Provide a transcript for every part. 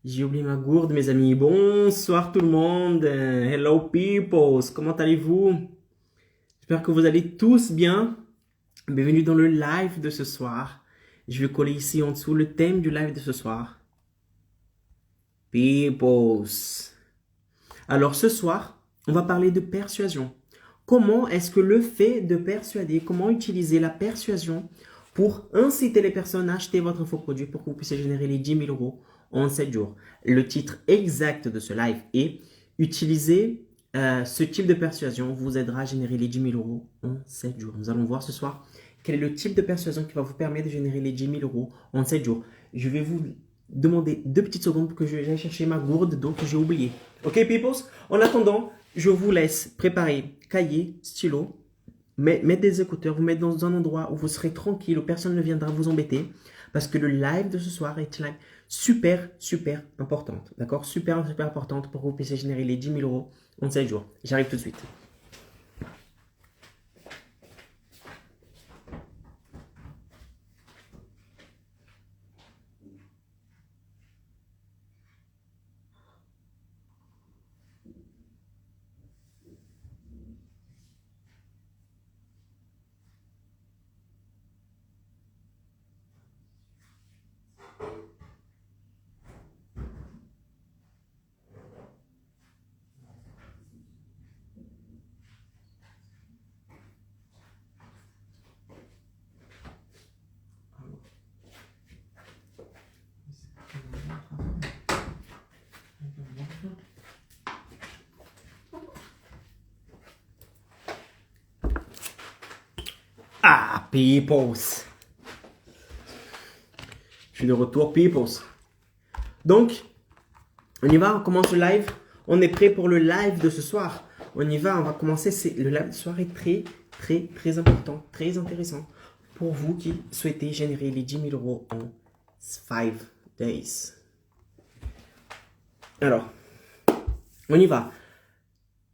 J'ai oublié ma gourde, mes amis. Bonsoir tout le monde. Hello peoples. Comment allez-vous? J'espère que vous allez tous bien. Bienvenue dans le live de ce soir. Je vais coller ici en dessous le thème du live de ce soir. Peoples. Alors ce soir, on va parler de persuasion. Comment est-ce que le fait de persuader, comment utiliser la persuasion pour inciter les personnes à acheter votre infoproduit pour que vous puissiez générer les 10 000 euros en 7 jours. Le titre exact de ce live est utiliser ce type de persuasion vous aidera à générer les 10 000 euros en 7 jours. Nous allons voir ce soir quel est le type de persuasion qui va vous permettre de générer les 10 000 euros en 7 jours. Je vais vous demander 2 petites secondes pour que j'aille chercher ma gourde donc j'ai oublié. Ok, peoples? En attendant, je vous laisse préparer cahier, stylo, mettre des écouteurs, vous mettre dans un endroit où vous serez tranquille, où personne ne viendra vous embêter. Parce que le live de ce soir est une live super, super importante. D'accord? Super, super importante pour que vous puissiez générer les 10 000 euros en 7 jours. J'arrive tout de suite. Ah, peoples. Je suis de retour, peoples. Donc, on y va, on commence le live. On est prêt pour le live de ce soir. On y va, on va commencer. Le live de ce soir est très, très, très important, très intéressant pour vous qui souhaitez générer les 10 000 euros en 5 days. Alors, on y va.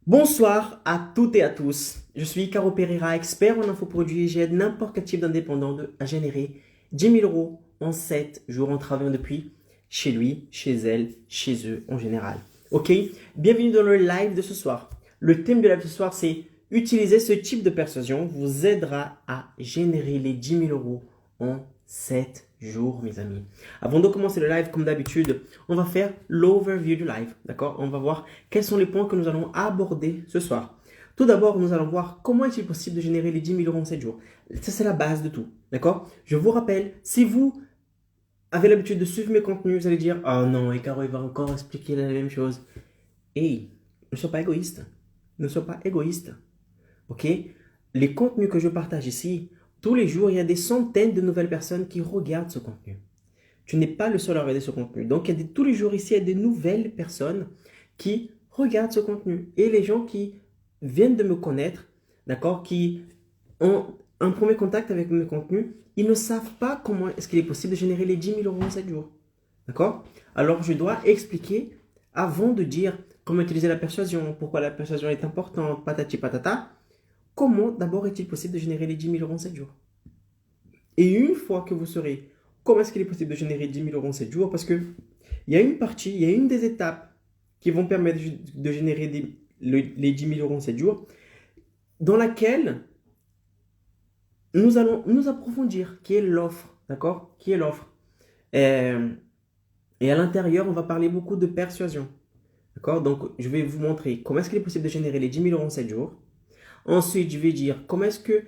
Bonsoir à toutes et à tous. Je suis Caro Pereira, expert en infoproduits et j'aide n'importe quel type d'indépendant à générer 10 000 euros en 7 jours en travaillant depuis chez lui, chez elle, chez eux en général. Ok? Bienvenue dans le live de ce soir. Le thème de live de ce soir, c'est utiliser ce type de persuasion vous aidera à générer les 10 000 euros en 7 jours, mes amis. Avant de commencer le live, comme d'habitude, on va faire l'overview du live. D'accord? On va voir quels sont les points que nous allons aborder ce soir. Tout d'abord, nous allons voir comment est-il possible de générer les 10 000 euros en 7 jours. Ça, c'est la base de tout. D'accord? Je vous rappelle, si vous avez l'habitude de suivre mes contenus, vous allez dire « Oh non, et Caro, il va encore expliquer la même chose. » Hey, ne sois pas égoïste. Ne sois pas égoïste. Ok? Les contenus que je partage ici, tous les jours, il y a des centaines de nouvelles personnes qui regardent ce contenu. Tu n'es pas le seul à regarder ce contenu. Donc, tous les jours ici, il y a des nouvelles personnes qui regardent ce contenu. Et les gens qui viennent de me connaître, d'accord, qui ont un premier contact avec mes contenus, ils ne savent pas comment est-ce qu'il est possible de générer les 10 000 euros en 7 jours. D'accord? Alors, je dois expliquer avant de dire comment utiliser la persuasion, pourquoi la persuasion est importante, patati patata. Comment d'abord est-il possible de générer les 10 000 euros en 7 jours? Et une fois que vous saurez comment est-ce qu'il est possible de générer 10 000 euros en 7 jours, parce qu'il y a une partie, il y a une des étapes qui vont permettre de générer les 10 000 euros en 7 jours, dans laquelle nous allons nous approfondir qui est l'offre, d'accord? Qui est l'offre. Et à l'intérieur, on va parler beaucoup de persuasion, d'accord? Donc, je vais vous montrer comment est-ce qu'il est possible de générer les 10 000 euros en 7 jours. Ensuite, je vais dire comment est-ce que,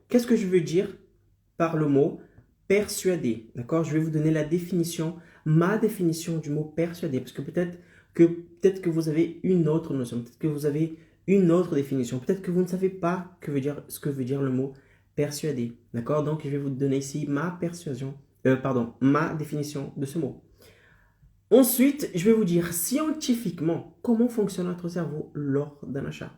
qu'est-ce que je veux dire par le mot persuader, d'accord? Je vais vous donner la définition, ma définition du mot persuader, parce que peut-être que vous avez une autre notion, peut-être que vous avez une autre définition, peut-être que vous ne savez pas ce que veut dire le mot persuader, d'accord? Donc, je vais vous donner ici ma définition de ce mot. Ensuite, je vais vous dire scientifiquement comment fonctionne notre cerveau lors d'un achat.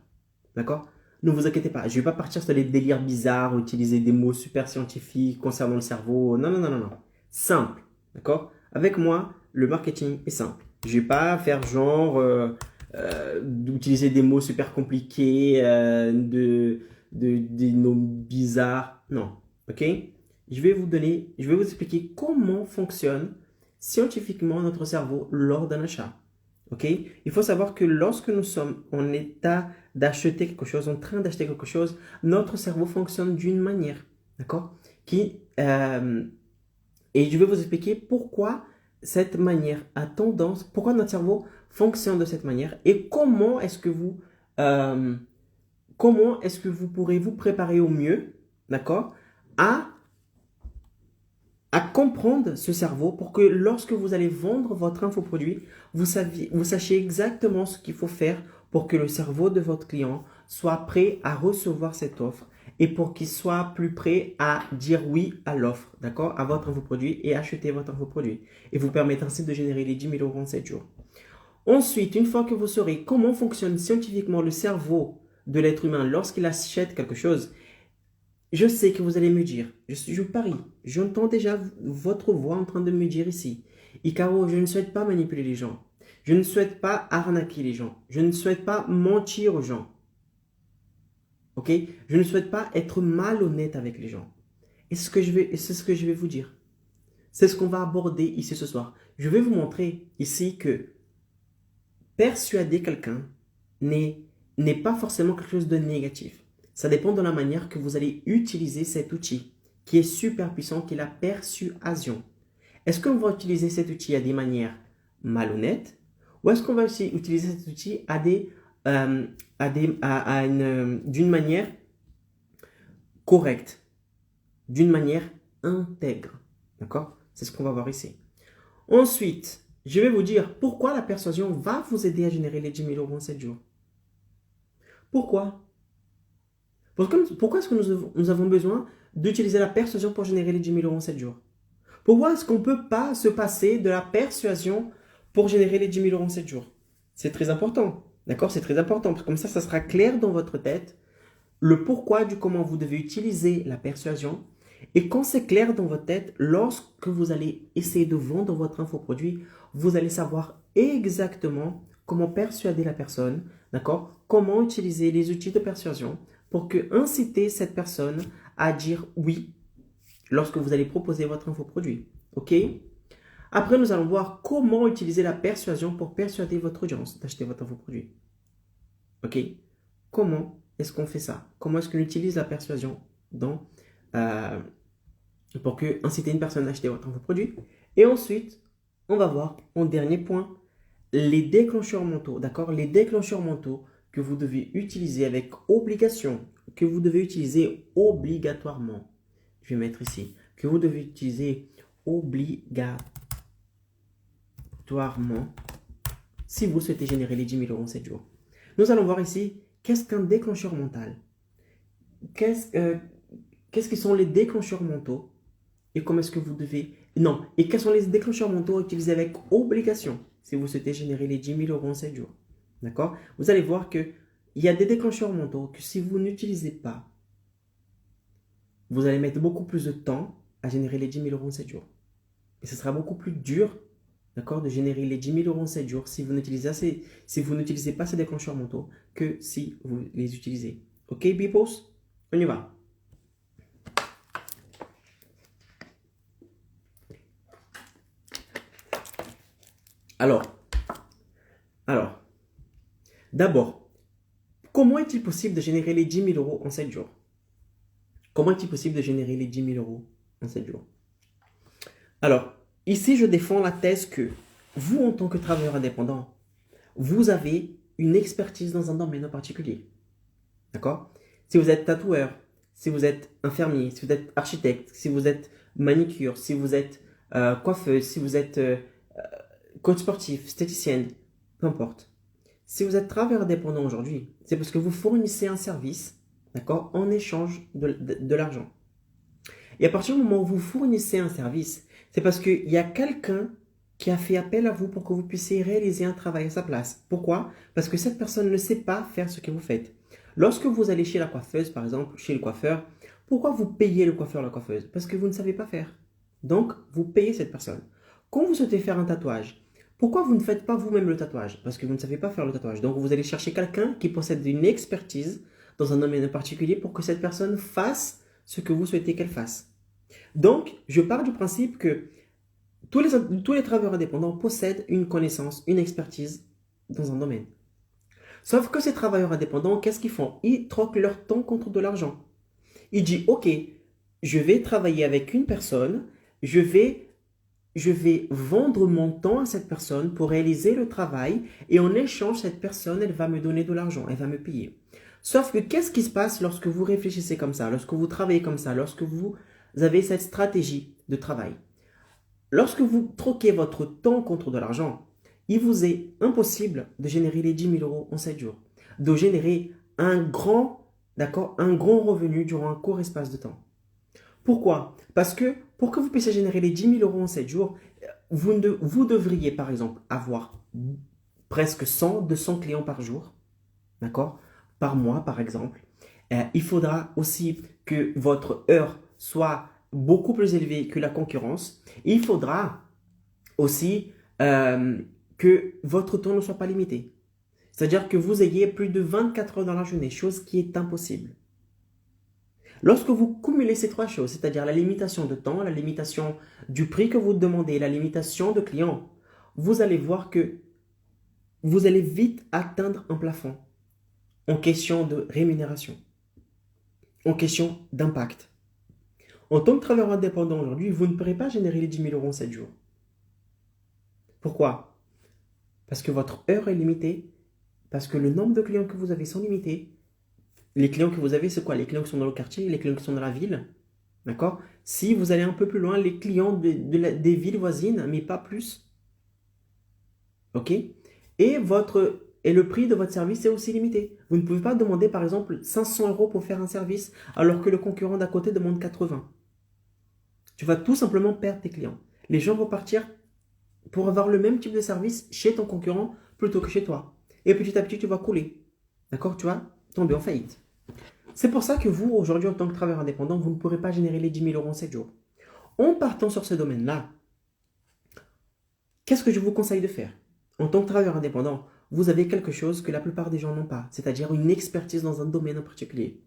D'accord? Ne vous inquiétez pas, je ne vais pas partir sur les délires bizarres, utiliser des mots super scientifiques concernant le cerveau. Non, non, non, non, non. Simple. D'accord? Avec moi, le marketing est simple. Je ne vais pas faire genre d'utiliser des mots super compliqués, des noms bizarres. Non. Ok? Je vais vous expliquer comment fonctionne scientifiquement notre cerveau lors d'un achat. Ok? Il faut savoir que lorsque nous sommes en état d'acheter quelque chose, en train d'acheter quelque chose, notre cerveau fonctionne d'une manière. D'accord? Et je vais vous expliquer pourquoi cette manière a tendance, pourquoi notre cerveau fonctionne de cette manière et comment est-ce que vous pourrez vous préparer au mieux, d'accord, à comprendre ce cerveau pour que lorsque vous allez vendre votre infoproduit, vous sachiez exactement ce qu'il faut faire pour que le cerveau de votre client soit prêt à recevoir cette offre et pour qu'il soit plus prêt à dire oui à l'offre, d'accord, à votre infoproduit et acheter votre infoproduit. Et vous permettre ainsi de générer les 10 000 euros en 7 jours. Ensuite, une fois que vous saurez comment fonctionne scientifiquement le cerveau de l'être humain lorsqu'il achète quelque chose, je sais que vous allez me dire, je parie, j'entends déjà votre voix en train de me dire ici, Icaro, je ne souhaite pas manipuler les gens, je ne souhaite pas arnaquer les gens, je ne souhaite pas mentir aux gens, ok? Je ne souhaite pas être malhonnête avec les gens. Et c'est ce que je vais vous dire. C'est ce qu'on va aborder ici ce soir. Je vais vous montrer ici que persuader quelqu'un n'est pas forcément quelque chose de négatif. Ça dépend de la manière que vous allez utiliser cet outil qui est super puissant, qui est la persuasion. Est-ce qu'on va utiliser cet outil à des manières malhonnêtes ou est-ce qu'on va aussi utiliser cet outil d'une manière correcte, d'une manière intègre? D'accord? C'est ce qu'on va voir ici. Ensuite, je vais vous dire pourquoi la persuasion va vous aider à générer les 10 000 euros en 7 jours. Pourquoi? Pourquoi est-ce que nous avons besoin d'utiliser la persuasion pour générer les 10 000 euros en 7 jours? Pourquoi est-ce qu'on ne peut pas se passer de la persuasion pour générer les 10 000 euros en 7 jours? C'est très important. D'accord? C'est très important. Parce que comme ça sera clair dans votre tête le pourquoi du comment vous devez utiliser la persuasion. Et quand c'est clair dans votre tête, lorsque vous allez essayer de vendre votre infoproduit, vous allez savoir exactement comment persuader la personne, d'accord? Comment utiliser les outils de persuasion pour inciter cette personne à dire oui lorsque vous allez proposer votre infoproduit. Ok? Après, nous allons voir comment utiliser la persuasion pour persuader votre audience d'acheter votre infoproduit. Ok? Comment est-ce qu'on fait ça? Comment est-ce qu'on utilise la persuasion pour inciter une personne à acheter votre infoproduit? Et ensuite, on va voir en dernier point les déclencheurs mentaux. D'accord? Les déclencheurs mentaux que vous devez utiliser avec obligation, que vous devez utiliser obligatoirement. Je vais mettre ici, que vous devez utiliser obligatoirement si vous souhaitez générer les 10 000 euros en 7 jours. Nous allons voir ici, qu'est-ce qu'un déclencheur mental? Qu'est-ce qui sont les déclencheurs mentaux? Et comment est-ce que vous devez... Non, et quels sont les déclencheurs mentaux à utiliser avec obligation si vous souhaitez générer les 10 000 euros en 7 jours? D'accord? Vous allez voir qu'il y a des déclencheurs mentaux que si vous n'utilisez pas, vous allez mettre beaucoup plus de temps à générer les 10 000 euros en 7 jours. Et ce sera beaucoup plus dur, d'accord, de générer les 10 000 euros en 7 jours si vous n'utilisez pas ces déclencheurs mentaux que si vous les utilisez. Ok, Bipos? On y va. Alors, d'abord, comment est-il possible de générer les 10 000 euros en 7 jours? Comment est-il possible de générer les 10 000 euros en 7 jours? Alors, ici, je défends la thèse que vous, en tant que travailleur indépendant, vous avez une expertise dans un domaine en particulier. D'accord? Si vous êtes tatoueur, si vous êtes infirmier, si vous êtes architecte, si vous êtes manicure, si vous êtes coiffeuse, si vous êtes coach sportif, esthéticienne, peu importe. Si vous êtes travailleur indépendant aujourd'hui, c'est parce que vous fournissez un service, d'accord, en échange de l'argent. Et à partir du moment où vous fournissez un service, c'est parce qu'il y a quelqu'un qui a fait appel à vous pour que vous puissiez réaliser un travail à sa place. Pourquoi? Parce que cette personne ne sait pas faire ce que vous faites. Lorsque vous allez chez la coiffeuse, par exemple, chez le coiffeur, pourquoi vous payez le coiffeur, la coiffeuse? Parce que vous ne savez pas faire. Donc, vous payez cette personne. Quand vous souhaitez faire un tatouage, pourquoi vous ne faites pas vous-même le tatouage? Parce que vous ne savez pas faire le tatouage. Donc, vous allez chercher quelqu'un qui possède une expertise dans un domaine particulier pour que cette personne fasse ce que vous souhaitez qu'elle fasse. Donc, je pars du principe que tous les travailleurs indépendants possèdent une connaissance, une expertise dans un domaine. Sauf que ces travailleurs indépendants, qu'est-ce qu'ils font? Ils troquent leur temps contre de l'argent. Ils disent, OK, je vais travailler avec une personne, je vais vendre mon temps à cette personne pour réaliser le travail et en échange, cette personne, elle va me donner de l'argent, elle va me payer. Sauf que qu'est-ce qui se passe lorsque vous réfléchissez comme ça, lorsque vous travaillez comme ça, lorsque vous avez cette stratégie de travail? Lorsque vous troquez votre temps contre de l'argent, il vous est impossible de générer les 10 000 euros en 7 jours, de générer un grand revenu durant un court espace de temps. Pourquoi? Parce que pour que vous puissiez générer les 10 000 euros en 7 jours, vous devriez par exemple avoir presque 100, 200 clients par jour, d'accord? Par mois par exemple. Il faudra aussi que votre heure soit beaucoup plus élevée que la concurrence. Il faudra aussi que votre temps ne soit pas limité. C'est-à-dire que vous ayez plus de 24 heures dans la journée, chose qui est impossible. Lorsque vous cumulez ces trois choses, c'est-à-dire la limitation de temps, la limitation du prix que vous demandez, la limitation de clients, vous allez voir que vous allez vite atteindre un plafond en question de rémunération, en question d'impact. En tant que travailleur indépendant aujourd'hui, vous ne pourrez pas générer les 10 000 euros en 7 jours. Pourquoi? Parce que votre heure est limitée, parce que le nombre de clients que vous avez sont limités. Les clients que vous avez, c'est quoi? Les clients qui sont dans le quartier, les clients qui sont dans la ville. D'accord? Si vous allez un peu plus loin, les clients des villes voisines, mais pas plus. OK? Et le prix de votre service est aussi limité. Vous ne pouvez pas demander, par exemple, 500 euros pour faire un service, alors que le concurrent d'à côté demande 80. Tu vas tout simplement perdre tes clients. Les gens vont partir pour avoir le même type de service chez ton concurrent plutôt que chez toi. Et petit à petit, tu vas couler. D'accord? Tu vas tomber en faillite. C'est pour ça que vous, aujourd'hui, en tant que travailleur indépendant, vous ne pourrez pas générer les 10 000 euros en 7 jours. En partant sur ce domaine-là, qu'est-ce que je vous conseille de faire? En tant que travailleur indépendant, vous avez quelque chose que la plupart des gens n'ont pas, c'est-à-dire une expertise dans un domaine en particulier.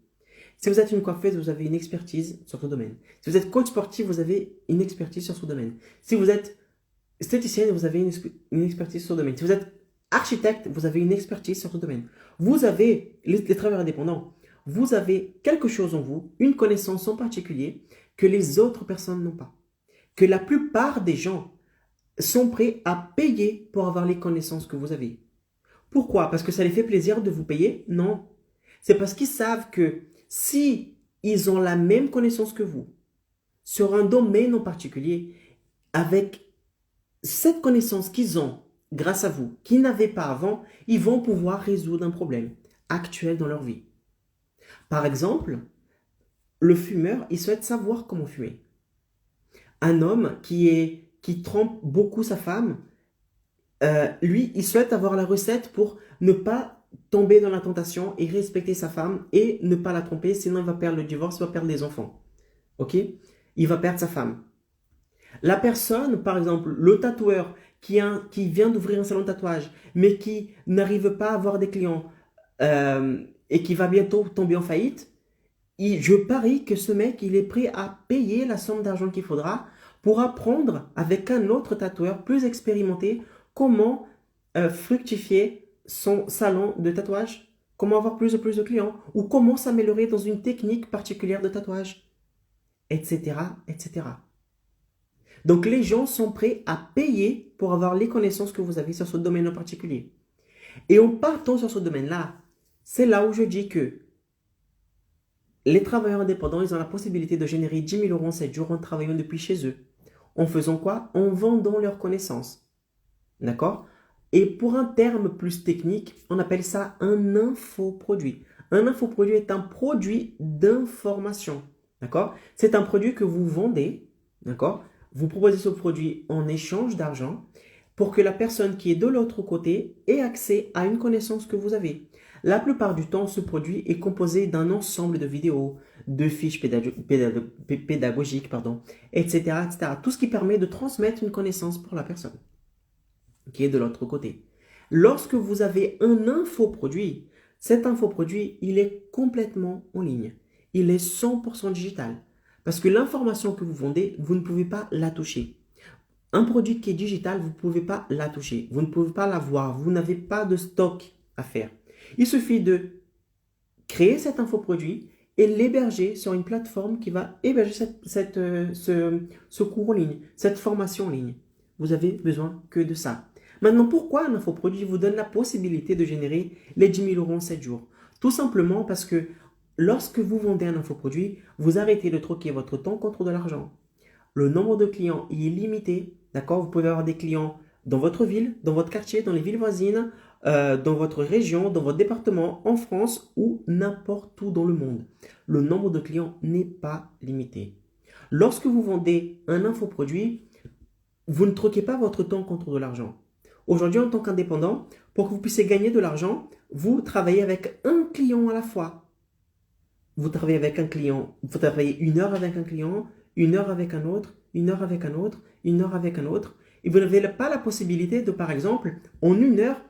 Si vous êtes une coiffeuse, vous avez une expertise sur ce domaine. Si vous êtes coach sportif, vous avez une expertise sur ce domaine. Si vous êtes esthéticienne, vous avez une expertise sur ce domaine. Si vous êtes architecte, vous avez une expertise sur ce domaine. Vous avez, les travailleurs indépendants, vous avez quelque chose en vous, une connaissance en particulier que les autres personnes n'ont pas. Que la plupart des gens sont prêts à payer pour avoir les connaissances que vous avez. Pourquoi? Parce que ça les fait plaisir de vous payer? Non. C'est parce qu'ils savent que si ils ont la même connaissance que vous sur un domaine en particulier, avec cette connaissance qu'ils ont grâce à vous, qu'ils n'avaient pas avant, ils vont pouvoir résoudre un problème actuel dans leur vie. Par exemple, le fumeur, il souhaite savoir comment fumer. Un homme qui trompe beaucoup sa femme, lui, il souhaite avoir la recette pour ne pas tomber dans la tentation et respecter sa femme et ne pas la tromper, sinon il va perdre le divorce, il va perdre des enfants. Ok? Il va perdre sa femme. La personne, par exemple, le tatoueur qui vient d'ouvrir un salon de tatouage, mais qui n'arrive pas à avoir des clients et qui va bientôt tomber en faillite, je parie que ce mec, il est prêt à payer la somme d'argent qu'il faudra pour apprendre avec un autre tatoueur plus expérimenté comment fructifier son salon de tatouage, comment avoir plus de clients, ou comment s'améliorer dans une technique particulière de tatouage, etc., etc. Donc les gens sont prêts à payer pour avoir les connaissances que vous avez sur ce domaine en particulier. Et en partant sur ce domaine-là, c'est là où je dis que les travailleurs indépendants, ils ont la possibilité de générer 10 000 euros en 7 jours en travaillant depuis chez eux. En faisant quoi? En vendant leurs connaissances. D'accord? Et pour un terme plus technique, on appelle ça un infoproduit. Un infoproduit est un produit d'information. D'accord? C'est un produit que vous vendez. D'accord? Vous proposez ce produit en échange d'argent pour que la personne qui est de l'autre côté ait accès à une connaissance que vous avez. La plupart du temps, ce produit est composé d'un ensemble de vidéos, de fiches pédagogiques, etc., etc. Tout ce qui permet de transmettre une connaissance pour la personne qui est de l'autre côté. Lorsque vous avez un infoproduit, cet infoproduit, il est complètement en ligne. Il est 100% digital. Parce que l'information que vous vendez, vous ne pouvez pas la toucher. Un produit qui est digital, vous ne pouvez pas la toucher. Vous ne pouvez pas la voir. Vous n'avez pas de stock à faire. Il suffit de créer cet infoproduit et l'héberger sur une plateforme qui va héberger ce cours en ligne, cette formation en ligne. Vous avez besoin que de ça. Maintenant, pourquoi un infoproduit vous donne la possibilité de générer les 10 000 euros en 7 jours? Tout simplement parce que lorsque vous vendez un infoproduit, vous arrêtez de troquer votre temps contre de l'argent. Le nombre de clients est limité, d'accord? Vous pouvez avoir des clients dans votre ville, dans votre quartier, dans les villes voisines, dans votre région, dans votre département, en France ou n'importe où dans le monde. Le nombre de clients n'est pas limité. Lorsque vous vendez un infoproduit, vous ne troquez pas votre temps contre de l'argent. Aujourd'hui, en tant qu'indépendant, pour que vous puissiez gagner de l'argent, vous travaillez avec un client à la fois. Vous travaillez avec un client, vous travaillez 1 heure avec un client, 1 heure avec un autre, 1 heure avec un autre, 1 heure avec un autre. Et vous n'avez pas la possibilité de, par exemple, en 1 heure,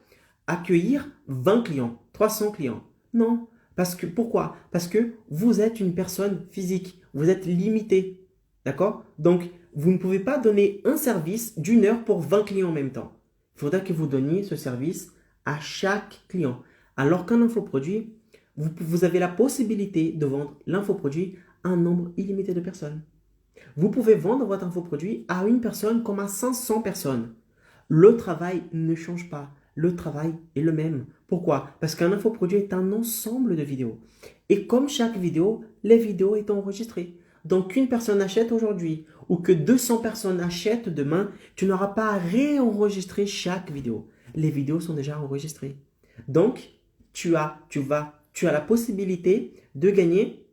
accueillir 20 clients, 300 clients. Non. Pourquoi? Parce que vous êtes une personne physique. Vous êtes limité. D'accord? Donc, vous ne pouvez pas donner un service d'1 heure pour 20 clients en même temps. Il faudra que vous donniez ce service à chaque client. Alors qu'un infoproduit, vous avez la possibilité de vendre l'infoproduit à un nombre illimité de personnes. Vous pouvez vendre votre infoproduit à une personne comme à 500 personnes. Le travail ne change pas. Le travail est le même. Pourquoi? Parce qu'un infoproduit est un ensemble de vidéos. Et comme chaque vidéo, les vidéos sont enregistrées. Donc, qu'une personne achète aujourd'hui ou que 200 personnes achètent demain, tu n'auras pas à réenregistrer chaque vidéo. Les vidéos sont déjà enregistrées. Donc, tu as la possibilité de gagner,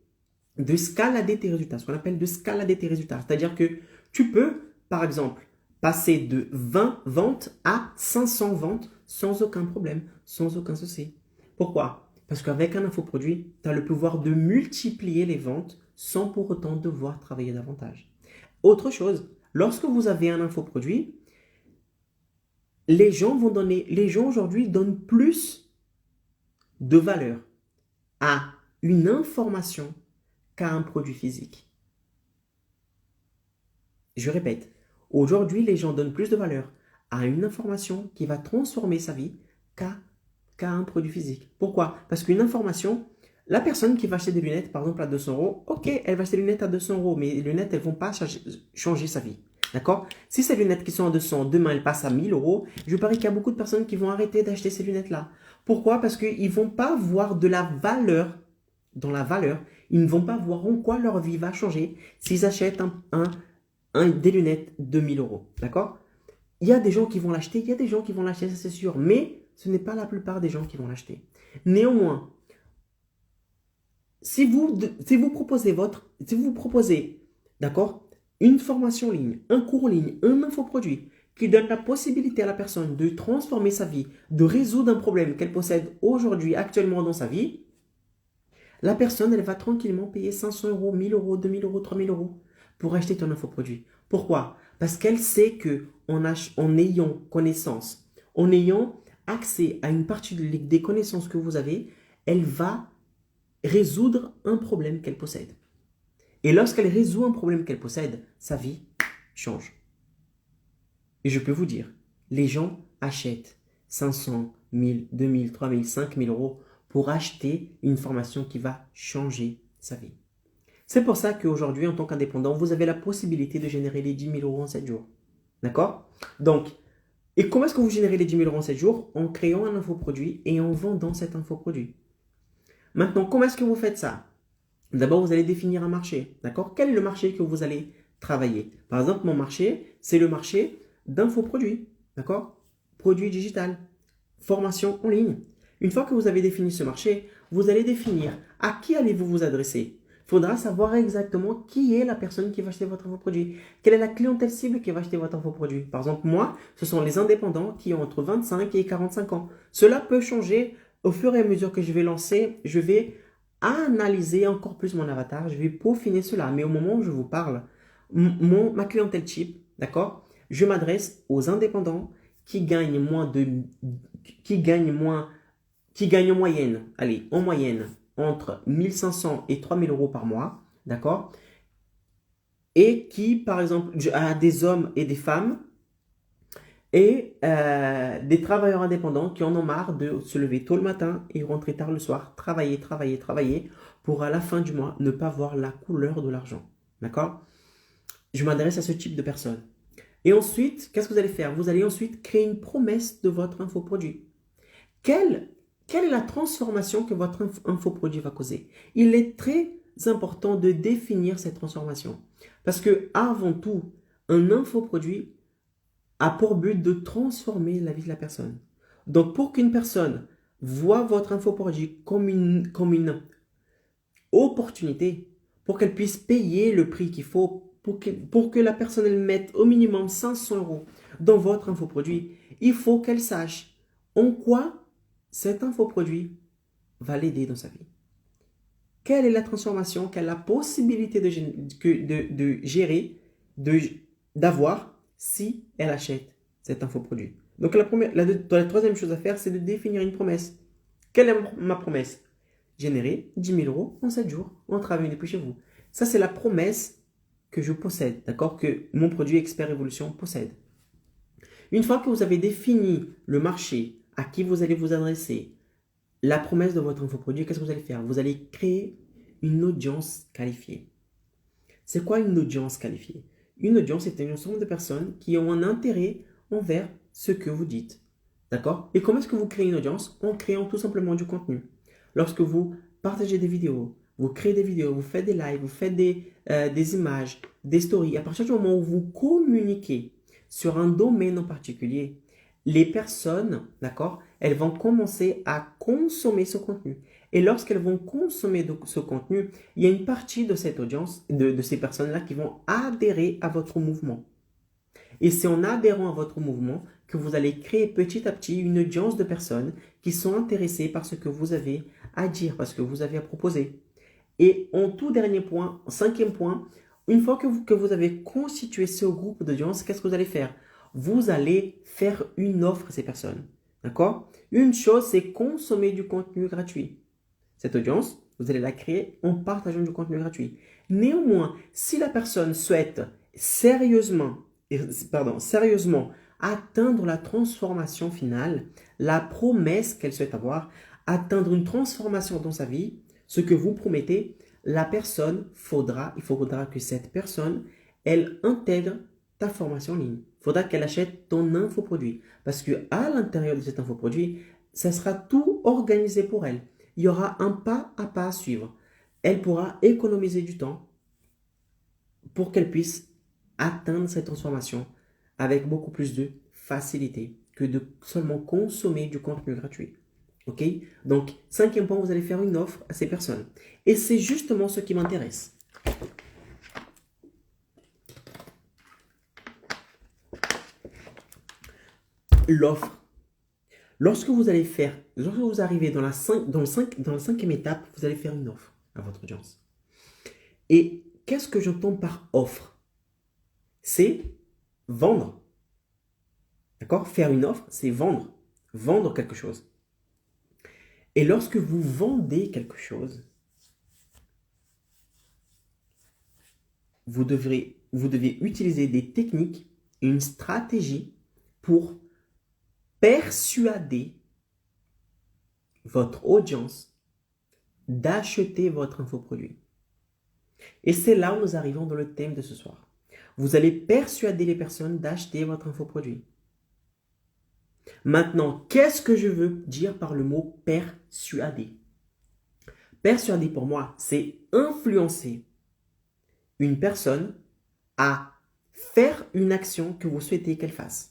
de escalader tes résultats, ce qu'on appelle de escalader tes résultats. C'est-à-dire que tu peux, par exemple, passer de 20 ventes à 500 ventes sans aucun problème, sans aucun souci. Pourquoi? Parce qu'avec un infoproduit, tu as le pouvoir de multiplier les ventes sans pour autant devoir travailler davantage. Autre chose, lorsque vous avez un infoproduit, les gens aujourd'hui donnent plus de valeur à une information qu'à un produit physique. Je répète, aujourd'hui, les gens donnent plus de valeur à une information qui va transformer sa vie qu'à un produit physique. Pourquoi? Parce qu'une information, la personne qui va acheter des lunettes, par exemple à 200 euros, ok, elle va acheter des lunettes à 200 euros, mais les lunettes, elles ne vont pas changer sa vie. D'accord? Si ces lunettes qui sont à 200, demain, elles passent à 1000 euros, je parie qu'il y a beaucoup de personnes qui vont arrêter d'acheter ces lunettes-là. Pourquoi? Parce qu'ils ne vont pas voir de la valeur dans la valeur. Ils ne vont pas voir en quoi leur vie va changer s'ils achètent des lunettes de 1000 euros. D'accord? Il y a des gens qui vont l'acheter, il y a des gens qui vont l'acheter, ça c'est sûr, mais ce n'est pas la plupart des gens qui vont l'acheter. Néanmoins, si vous proposez, d'accord, une formation en ligne, un cours en ligne, un infoproduit qui donne la possibilité à la personne de transformer sa vie, de résoudre un problème qu'elle possède aujourd'hui, actuellement dans sa vie, la personne, elle va tranquillement payer 500 euros, 1000 euros, 2000 euros, 3000 euros pour acheter ton infoproduit. Pourquoi? Parce qu'elle sait qu'en ayant connaissance, en ayant accès à une partie des connaissances que vous avez, elle va résoudre un problème qu'elle possède. Et lorsqu'elle résout un problème qu'elle possède, sa vie change. Et je peux vous dire, les gens achètent 500, 1000, 2000, 3000, 5000 euros pour acheter une formation qui va changer sa vie. C'est pour ça qu'aujourd'hui, en tant qu'indépendant, vous avez la possibilité de générer les 10 000 euros en 7 jours. D'accord? Donc, et comment est-ce que vous générez les 10 000 euros en 7 jours? En créant un infoproduit et en vendant cet infoproduit. Maintenant, comment est-ce que vous faites ça? D'abord, vous allez définir un marché. D'accord? Quel est le marché que vous allez travailler? Par exemple, mon marché, c'est le marché d'infoproduits. D'accord? Produit digital. Formation en ligne. Une fois que vous avez défini ce marché, vous allez définir à qui allez-vous vous adresser. Il faudra savoir exactement qui est la personne qui va acheter votre infoproduit. Quelle est la clientèle cible qui va acheter votre infoproduit. Par exemple, moi, ce sont les indépendants qui ont entre 25 et 45 ans. Cela peut changer au fur et à mesure que je vais lancer. Je vais analyser encore plus mon avatar. Je vais peaufiner cela. Mais au moment où je vous parle, ma clientèle type, d'accord, je m'adresse aux indépendants qui gagnent en moyenne, entre 1500 et 3000 euros par mois, d'accord? Et qui, par exemple, à des hommes et des femmes et des travailleurs indépendants qui en ont marre de se lever tôt le matin et rentrer tard le soir, travailler, travailler, travailler, pour à la fin du mois ne pas voir la couleur de l'argent. D'accord? Je m'adresse à ce type de personnes. Et ensuite, qu'est-ce que vous allez faire? Vous allez ensuite créer une promesse de votre infoproduit. Quelle est la transformation que votre infoproduit va causer? Il est très important de définir cette transformation. Parce que, avant tout, un infoproduit a pour but de transformer la vie de la personne. Donc, pour qu'une personne voit votre infoproduit comme une opportunité, pour qu'elle puisse payer le prix qu'il faut, pour que la personne elle mette au minimum 500 euros dans votre infoproduit, il faut qu'elle sache en quoi cet infoproduit va l'aider dans sa vie. Quelle est la transformation qu'elle a la possibilité de gérer, d'avoir si elle achète cet infoproduit. Donc la troisième chose à faire, c'est de définir une promesse. Quelle est ma promesse? Générer 10 000 euros en 7 jours en travaillant depuis chez vous. Ça, c'est la promesse que je possède, d'accord? Que mon produit Expert Évolution possède. Une fois que vous avez défini le marché, à qui vous allez vous adresser, la promesse de votre infoproduit, qu'est-ce que vous allez faire? Vous allez créer une audience qualifiée. C'est quoi une audience qualifiée? Une audience, c'est un ensemble de personnes qui ont un intérêt envers ce que vous dites. D'accord? Et comment est-ce que vous créez une audience? En créant tout simplement du contenu. Lorsque vous partagez des vidéos, vous créez des vidéos, vous faites des lives, vous faites des images, des stories, à partir du moment où vous communiquez sur un domaine en particulier, les personnes, d'accord, elles vont commencer à consommer ce contenu. Et lorsqu'elles vont consommer ce contenu, il y a une partie de cette audience, de ces personnes-là qui vont adhérer à votre mouvement. Et c'est en adhérant à votre mouvement que vous allez créer petit à petit une audience de personnes qui sont intéressées par ce que vous avez à dire, par ce que vous avez à proposer. Et en tout dernier point, cinquième point, une fois que vous avez constitué ce groupe d'audience, qu'est-ce que vous allez faire? Vous allez faire une offre à ces personnes. D'accord? Une chose, c'est consommer du contenu gratuit. Cette audience, vous allez la créer en partageant du contenu gratuit. Néanmoins, si la personne souhaite sérieusement atteindre la transformation finale, la promesse qu'elle souhaite avoir, atteindre une transformation dans sa vie, ce que vous promettez, il faudra que cette personne, elle intègre ta formation en ligne. Il faudra qu'elle achète ton infoproduit. Parce qu'à l'intérieur de cet infoproduit, ça sera tout organisé pour elle. Il y aura un pas à pas à suivre. Elle pourra économiser du temps pour qu'elle puisse atteindre cette transformation avec beaucoup plus de facilité que de seulement consommer du contenu gratuit. Ok? Donc, cinquième point, vous allez faire une offre à ces personnes. Et c'est justement ce qui m'intéresse. L'offre. Lorsque vous arrivez dans la cinquième étape, vous allez faire une offre à votre audience. Et qu'est-ce que j'entends par offre? C'est vendre. D'accord? Faire une offre, c'est vendre. Vendre quelque chose. Et lorsque vous vendez quelque chose, vous devez utiliser des techniques, une stratégie pour persuader votre audience d'acheter votre infoproduit. Et c'est là où nous arrivons dans le thème de ce soir. Vous allez persuader les personnes d'acheter votre infoproduit. Maintenant, qu'est-ce que je veux dire par le mot persuader? Persuader pour moi, c'est influencer une personne à faire une action que vous souhaitez qu'elle fasse.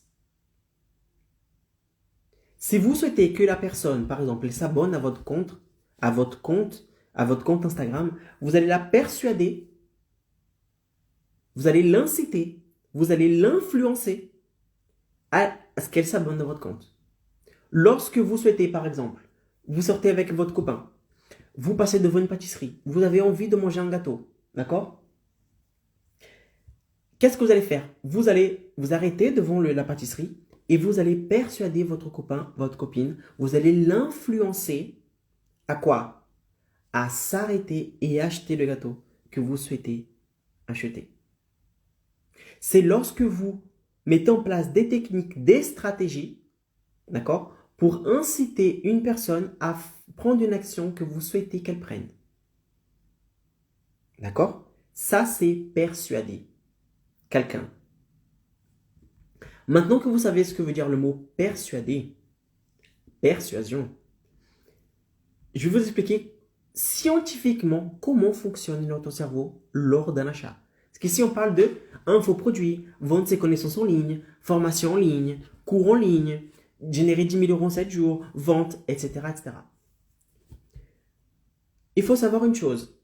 Si vous souhaitez que la personne, par exemple, elle s'abonne à votre compte Instagram, vous allez la persuader, vous allez l'inciter, vous allez l'influencer à ce qu'elle s'abonne à votre compte. Lorsque vous souhaitez, par exemple, vous sortez avec votre copain, vous passez devant une pâtisserie, vous avez envie de manger un gâteau, d'accord? Qu'est-ce que vous allez faire? Vous allez vous arrêter devant la pâtisserie et vous allez persuader votre copain, votre copine, vous allez l'influencer à quoi? À s'arrêter et acheter le gâteau que vous souhaitez acheter. C'est lorsque vous mettez en place des techniques, des stratégies, d'accord, pour inciter une personne à prendre une action que vous souhaitez qu'elle prenne. D'accord? Ça, c'est persuader quelqu'un. Maintenant que vous savez ce que veut dire le mot persuader, persuasion, je vais vous expliquer scientifiquement comment fonctionne notre cerveau lors d'un achat. Parce qu'ici, on parle de infoproduits, vendre ses connaissances en ligne, formation en ligne, cours en ligne, générer 10 000 euros en 7 jours, vente, etc., etc. Il faut savoir une chose,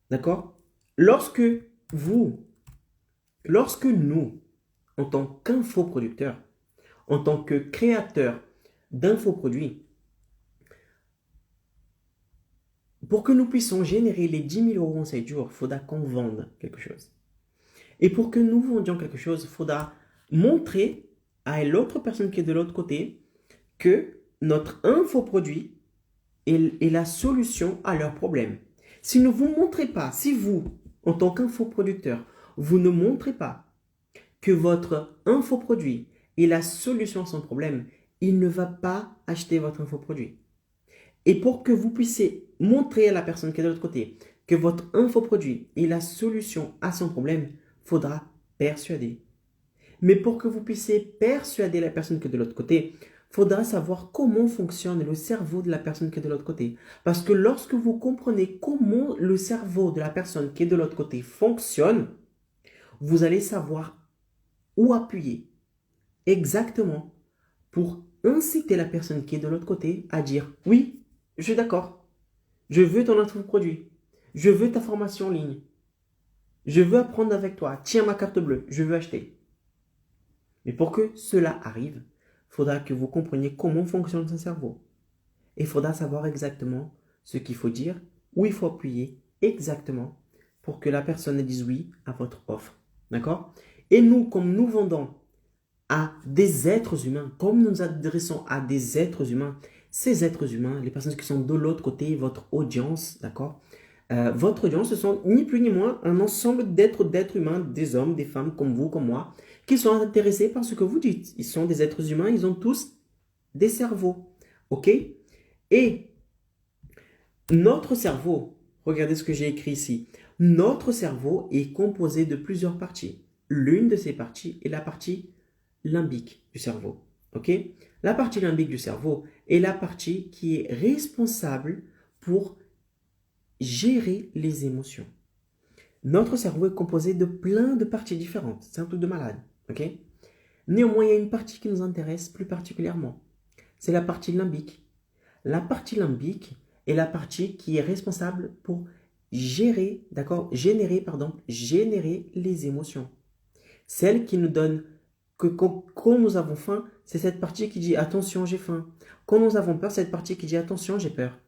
d'accord? Lorsque nous, en tant qu'infoproducteurs, en tant que créateurs d'infoproduits, pour que nous puissions générer les 10 000 euros en 7 jours, il faudra qu'on vende quelque chose. Et pour que nous vendions quelque chose, il faudra montrer à l'autre personne qui est de l'autre côté que notre infoproduit est la solution à leur problème. Si ne vous montrez pas, si vous, en tant qu'infoproducteur, vous ne montrez pas que votre infoproduit est la solution à son problème, il ne va pas acheter votre infoproduit. Et pour que vous puissiez montrer à la personne qui est de l'autre côté que votre infoproduit est la solution à son problème, il faudra persuader. Mais pour que vous puissiez persuader la personne qui est de l'autre côté, il faudra savoir comment fonctionne le cerveau de la personne qui est de l'autre côté. Parce que lorsque vous comprenez comment le cerveau de la personne qui est de l'autre côté fonctionne, vous allez savoir où appuyer exactement pour inciter la personne qui est de l'autre côté à dire « Oui, je suis d'accord. Je veux ton infoproduit. Je veux ta formation en ligne. Je veux apprendre avec toi. Tiens ma carte bleue. Je veux acheter. » Mais pour que cela arrive, il faudra que vous compreniez comment fonctionne son cerveau. Et il faudra savoir exactement ce qu'il faut dire, où il faut appuyer exactement pour que la personne dise oui à votre offre. D'accord? Et nous, comme nous vendons à des êtres humains, comme nous nous adressons à des êtres humains, ces êtres humains, les personnes qui sont de l'autre côté, votre audience, d'accord? Votre audience, ce sont ni plus ni moins un ensemble d'êtres humains, des hommes, des femmes comme vous, comme moi, qui sont intéressés par ce que vous dites. Ils sont des êtres humains, ils ont tous des cerveaux, ok? Et notre cerveau, regardez ce que j'ai écrit ici, notre cerveau est composé de plusieurs parties. L'une de ces parties est la partie limbique du cerveau. Ok? La partie limbique du cerveau est la partie qui est responsable pour gérer les émotions. Notre cerveau est composé de plein de parties différentes. C'est un truc de malade. Ok? Néanmoins, il y a une partie qui nous intéresse plus particulièrement. C'est la partie limbique. La partie limbique est la partie qui est responsable pour générer les émotions. Celle qui nous donne que quand nous avons faim, c'est cette partie qui dit attention, j'ai faim. Quand nous avons peur, c'est cette partie qui dit attention, j'ai peur.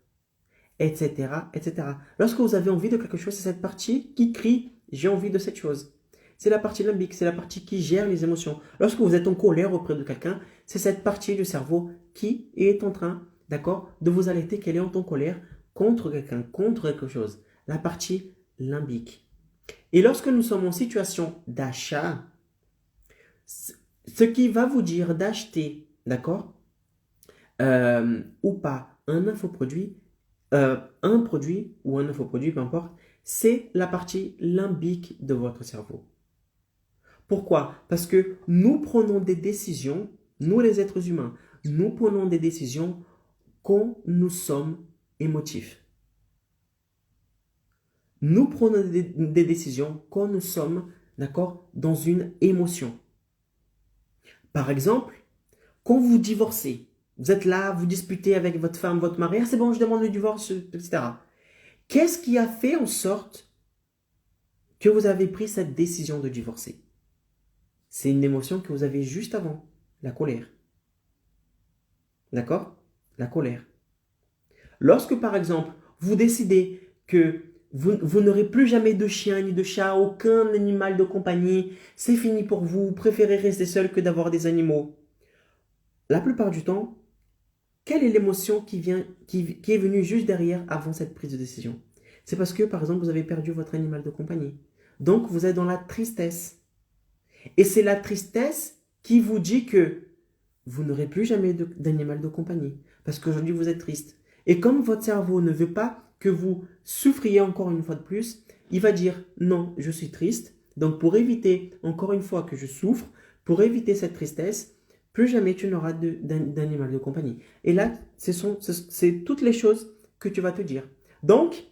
Etc., etc. Lorsque vous avez envie de quelque chose, c'est cette partie qui crie j'ai envie de cette chose. C'est la partie limbique, c'est la partie qui gère les émotions. Lorsque vous êtes en colère auprès de quelqu'un, c'est cette partie du cerveau qui est en train, d'accord, de vous alerter qu'elle est en colère contre quelqu'un, contre quelque chose. La partie limbique. Et lorsque nous sommes en situation d'achat, ce qui va vous dire d'acheter, d'accord, ou pas un infoproduit, un produit ou un infoproduit, peu importe, c'est la partie limbique de votre cerveau. Pourquoi? Parce que nous prenons des décisions, nous les êtres humains, nous prenons des décisions quand nous sommes émotifs. Nous prenons des décisions quand nous sommes, d'accord, dans une émotion. Par exemple, quand vous divorcez, vous êtes là, vous disputez avec votre femme, votre mari, c'est bon, je demande le divorce, etc. Qu'est-ce qui a fait en sorte que vous avez pris cette décision de divorcer? C'est une émotion que vous avez juste avant, la colère. D'accord? La colère. Lorsque, par exemple, vous décidez que vous n'aurez plus jamais de chien ni de chat, aucun animal de compagnie, c'est fini pour vous, vous préférez rester seul que d'avoir des animaux. La plupart du temps, quelle est l'émotion qui est venue juste derrière avant cette prise de décision? C'est parce que, par exemple, vous avez perdu votre animal de compagnie. Donc, vous êtes dans la tristesse. Et c'est la tristesse qui vous dit que vous n'aurez plus jamais d'animal de compagnie. Parce qu'aujourd'hui, vous êtes triste. Et comme votre cerveau ne veut pas que vous souffriez encore une fois de plus, il va dire non, je suis triste. Donc pour éviter encore une fois que je souffre, pour éviter cette tristesse, plus jamais tu n'auras d'animal de compagnie. Et là, c'est toutes les choses que tu vas te dire. Donc,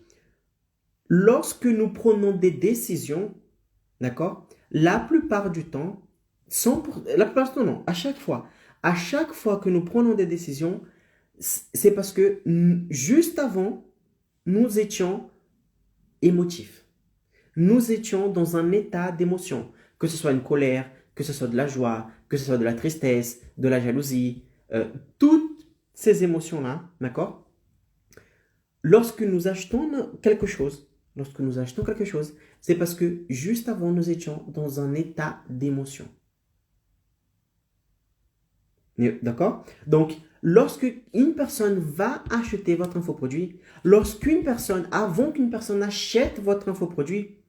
lorsque nous prenons des décisions, d'accord, la plupart du temps, la plupart du temps, non, à chaque fois que nous prenons des décisions, c'est parce que juste avant, nous étions émotifs. Nous étions dans un état d'émotion, que ce soit une colère, que ce soit de la joie, que ce soit de la tristesse, de la jalousie, toutes ces émotions-là, d'accord? Lorsque nous achetons quelque chose, c'est parce que juste avant, nous étions dans un état d'émotion. D'accord? Donc, lorsque une personne va acheter votre infoproduit, avant qu'une personne achète votre infoproduit,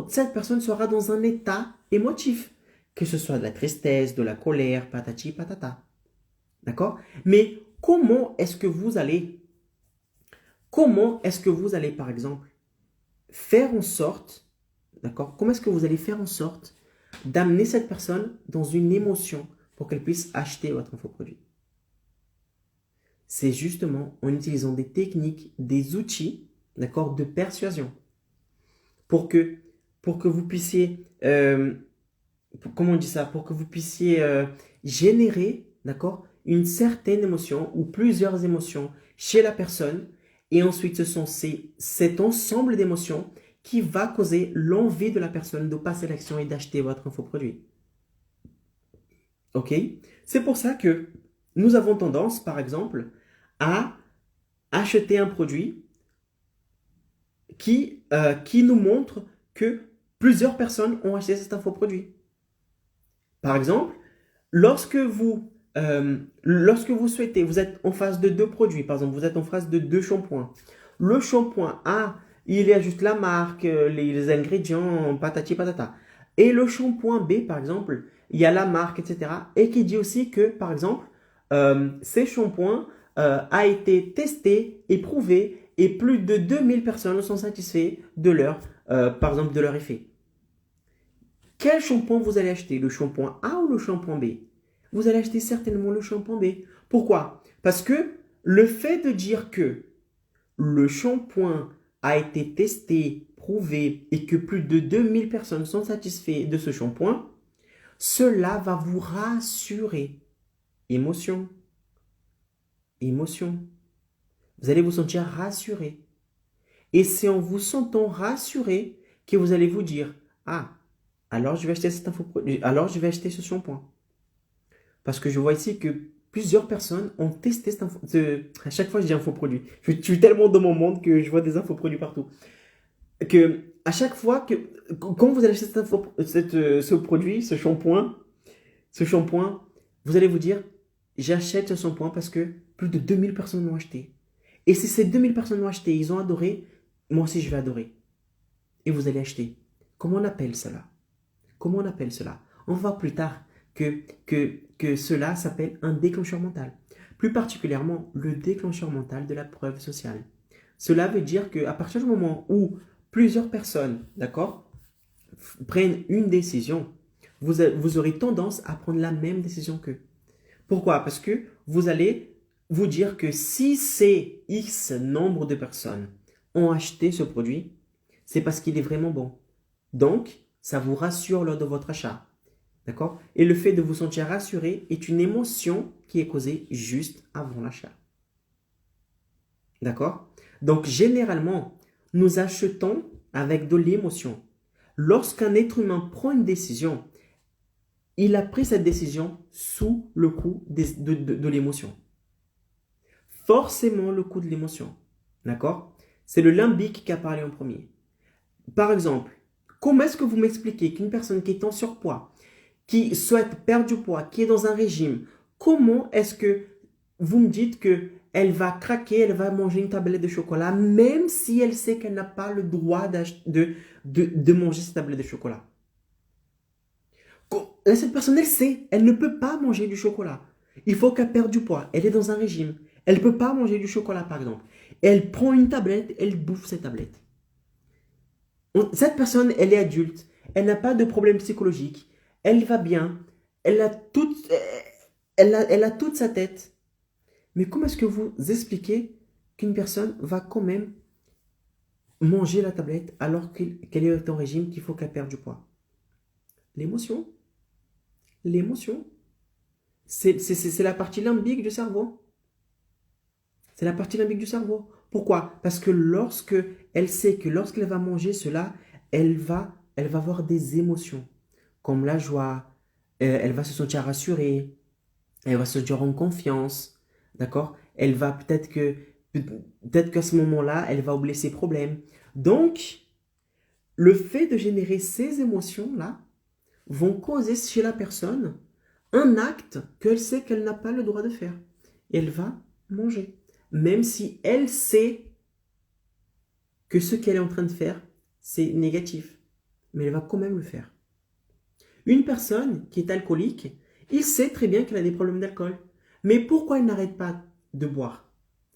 cette personne sera dans un état émotif, que ce soit de la tristesse, de la colère, patati patata. D'accord? Mais comment est-ce que vous allez, par exemple, faire en sorte, d'accord? Comment est-ce que vous allez faire en sorte d'amener cette personne dans une émotion pour qu'elle puisse acheter votre infoproduit? C'est justement en utilisant des techniques, des outils, d'accord, de persuasion. Pour que vous puissiez, comment on dit ça, pour que vous puissiez générer, d'accord, une certaine émotion ou plusieurs émotions chez la personne. Et ensuite, ce sont cet ensemble d'émotions qui va causer l'envie de la personne de passer à l'action et d'acheter votre infoproduit. Ok? C'est pour ça que nous avons tendance, par exemple, à acheter un produit qui nous montre que plusieurs personnes ont acheté cet infoproduit. Par exemple, lorsque vous souhaitez, vous êtes en face de deux produits, par exemple, vous êtes en face de deux shampoings. Le shampoing A, il y a juste la marque, les ingrédients, patati patata. Et le shampoing B, par exemple, il y a la marque, etc. Et qui dit aussi que, par exemple, ces shampoings a été testé, éprouvé, et plus de 2000 personnes sont satisfaites par exemple, de leur effet. Quel shampoing vous allez acheter? Le shampoing A ou le shampoing B? Vous allez acheter certainement le shampoing B. Pourquoi? Parce que le fait de dire que le shampoing a été testé, prouvé et que plus de 2000 personnes sont satisfaites de ce shampoing, cela va vous rassurer. Émotion. Vous allez vous sentir rassuré. Et c'est en vous sentant rassuré que vous allez vous dire « Ah, alors je vais acheter cet infoproduit, alors je vais acheter ce shampoing. » Parce que je vois ici que plusieurs personnes ont testé à chaque fois je dis infoproduit. Je suis tellement dans mon monde que je vois des infoproduits partout. Que à chaque fois quand vous allez acheter ce produit, ce shampoing, vous allez vous dire « J'achète ce shampoing parce que plus de 2000 personnes l'ont acheté. Et si ces 2000 personnes l'ont acheté, ils ont adoré, moi aussi je vais adorer. » Et vous allez acheter. Comment on appelle cela? On va voir plus tard que cela s'appelle un déclencheur mental. Plus particulièrement, le déclencheur mental de la preuve sociale. Cela veut dire qu'à partir du moment où plusieurs personnes, d'accord, prennent une décision, vous aurez tendance à prendre la même décision qu'eux. Pourquoi? Parce que vous allez vous dire que si ces X nombre de personnes ont acheté ce produit, c'est parce qu'il est vraiment bon. Donc, ça vous rassure lors de votre achat. D'accord? Et le fait de vous sentir rassuré est une émotion qui est causée juste avant l'achat. D'accord? Donc, généralement, nous achetons avec de l'émotion. Lorsqu'un être humain prend une décision, il a pris cette décision sous le coup de l'émotion. Forcément le coup de l'émotion. D'accord? C'est le limbique qui a parlé en premier. Par exemple, comment est-ce que vous m'expliquez qu'une personne qui est en surpoids, qui souhaite perdre du poids, qui est dans un régime, comment est-ce que vous me dites qu'elle va craquer, elle va manger une tablette de chocolat, même si elle sait qu'elle n'a pas le droit de manger cette tablette de chocolat? Là, cette personne, elle sait, elle ne peut pas manger du chocolat. Il faut qu'elle perde du poids. Elle est dans un régime. Elle ne peut pas manger du chocolat, par exemple. Elle prend une tablette, elle bouffe cette tablette. Cette personne, elle est adulte. Elle n'a pas de problème psychologique. Elle va bien. Elle a toute sa tête. Mais comment est-ce que vous expliquez qu'une personne va quand même manger la tablette alors qu'elle est en régime, qu'il faut qu'elle perde du poids? L'émotion. L'émotion. C'est la partie limbique du cerveau. C'est la partie limbique du cerveau. Pourquoi? Parce que lorsque elle sait que lorsqu'elle va manger cela, elle va avoir des émotions, comme la joie, elle va se sentir rassurée, elle va se sentir en confiance, d'accord? Elle va peut-être qu'à ce moment-là, elle va oublier ses problèmes. Donc, le fait de générer ces émotions-là vont causer chez la personne un acte qu'elle sait qu'elle n'a pas le droit de faire. Et elle va manger. Même si elle sait que ce qu'elle est en train de faire, c'est négatif. Mais elle va quand même le faire. Une personne qui est alcoolique, il sait très bien qu'elle a des problèmes d'alcool. Mais pourquoi il n'arrête pas de boire?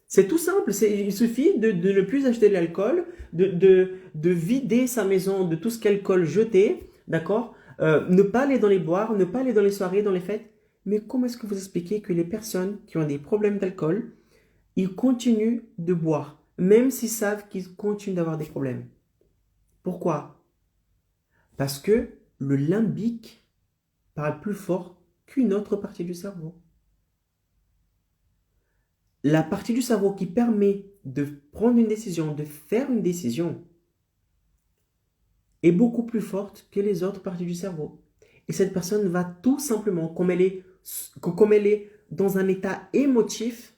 C'est tout simple. Il suffit de ne plus acheter de l'alcool, de vider sa maison de tout ce qu'alcool jeté, d'accord? Ne pas aller dans les boires, ne pas aller dans les soirées, dans les fêtes. Mais comment est-ce que vous expliquez que les personnes qui ont des problèmes d'alcool, ils continuent de boire, même s'ils savent qu'ils continuent d'avoir des problèmes? Pourquoi? Parce que le limbique parle plus fort qu'une autre partie du cerveau. La partie du cerveau qui permet de prendre une décision, de faire une décision, est beaucoup plus forte que les autres parties du cerveau. Et cette personne va tout simplement, comme elle est dans un état émotif,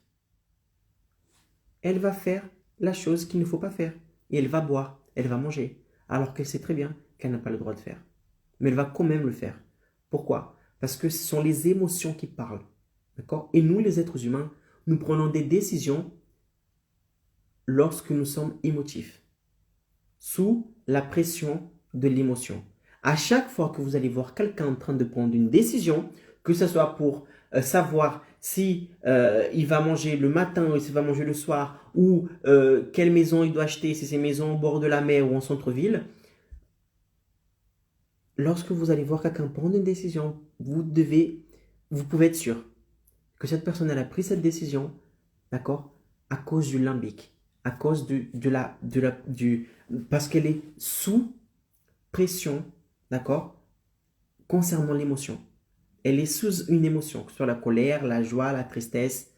elle va faire la chose qu'il ne faut pas faire. Et elle va boire, elle va manger, alors qu'elle sait très bien qu'elle n'a pas le droit de faire. Mais elle va quand même le faire. Pourquoi? Parce que ce sont les émotions qui parlent. D'accord? Et nous, les êtres humains, nous prenons des décisions lorsque nous sommes émotifs, sous la pression de l'émotion. À chaque fois que vous allez voir quelqu'un en train de prendre une décision, que ce soit pour savoir si il va manger le matin ou s'il va manger le soir, ou quelle maison il doit acheter, si c'est une maison au bord de la mer ou en centre-ville, lorsque vous allez voir quelqu'un prendre une décision, vous pouvez être sûr que cette personne elle a pris cette décision, d'accord, à cause du limbique, à cause parce qu'elle est sous pression, d'accord, concernant l'émotion. Elle est sous une émotion, que ce soit la colère, la joie, la tristesse.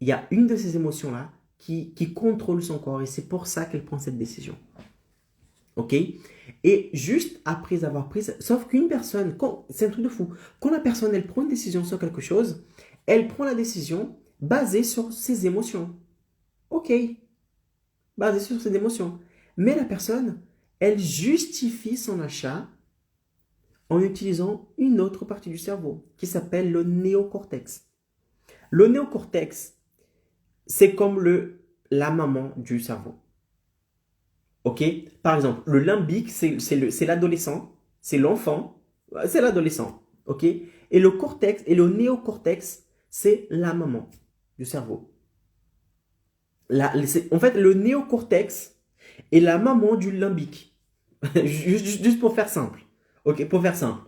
Il y a une de ces émotions-là qui contrôle son corps et c'est pour ça qu'elle prend cette décision. Ok? Et juste après avoir pris, sauf qu'une personne, c'est un truc de fou, quand la personne elle prend une décision sur quelque chose, elle prend la décision basée sur ses émotions. Ok, basée sur ses émotions. Mais la personne, elle justifie son achat en utilisant une autre partie du cerveau qui s'appelle le néocortex. Le néocortex, c'est comme la maman du cerveau. Ok? Par exemple, le limbique, c'est l'adolescent, c'est l'enfant, c'est l'adolescent. Ok? Et le cortex et le néocortex, c'est la maman du cerveau. En fait, le néocortex est la maman du limbique. Juste pour faire simple. Ok, pour faire simple.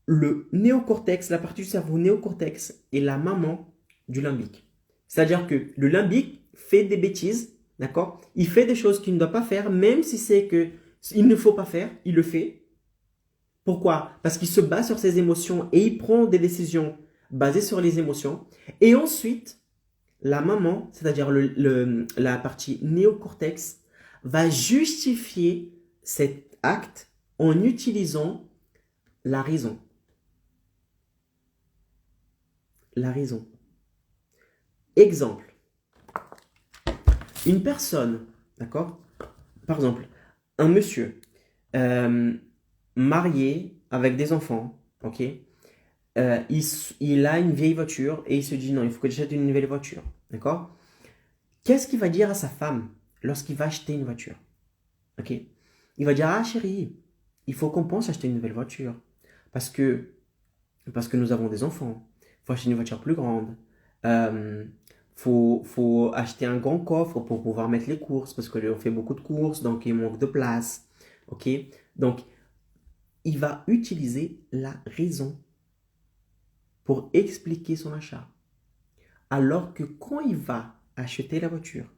Le néocortex, la partie du cerveau néocortex, est la maman du limbique. C'est-à-dire que le limbique fait des bêtises, d'accord? Il fait des choses qu'il ne doit pas faire, même si c'est que il ne faut pas faire, il le fait. Pourquoi? Parce qu'il se base sur ses émotions et il prend des décisions basées sur les émotions. Et ensuite, la maman, c'est-à-dire la partie néocortex, va justifier cet acte en utilisant la raison. La raison. Exemple. Une personne, d'accord? Par exemple, un monsieur marié avec des enfants, ok? Il a une vieille voiture et il se dit non, il faut que j'achète une nouvelle voiture, d'accord? Qu'est-ce qu'il va dire à sa femme lorsqu'il va acheter une voiture? Ok? Il va dire, ah chérie, il faut qu'on pense acheter une nouvelle voiture. Parce que nous avons des enfants. Il faut acheter une voiture plus grande. Faut acheter un grand coffre pour pouvoir mettre les courses, parce qu'on fait beaucoup de courses, donc il manque de place. Ok? Donc, il va utiliser la raison pour expliquer son achat. Alors que quand il va acheter la voiture,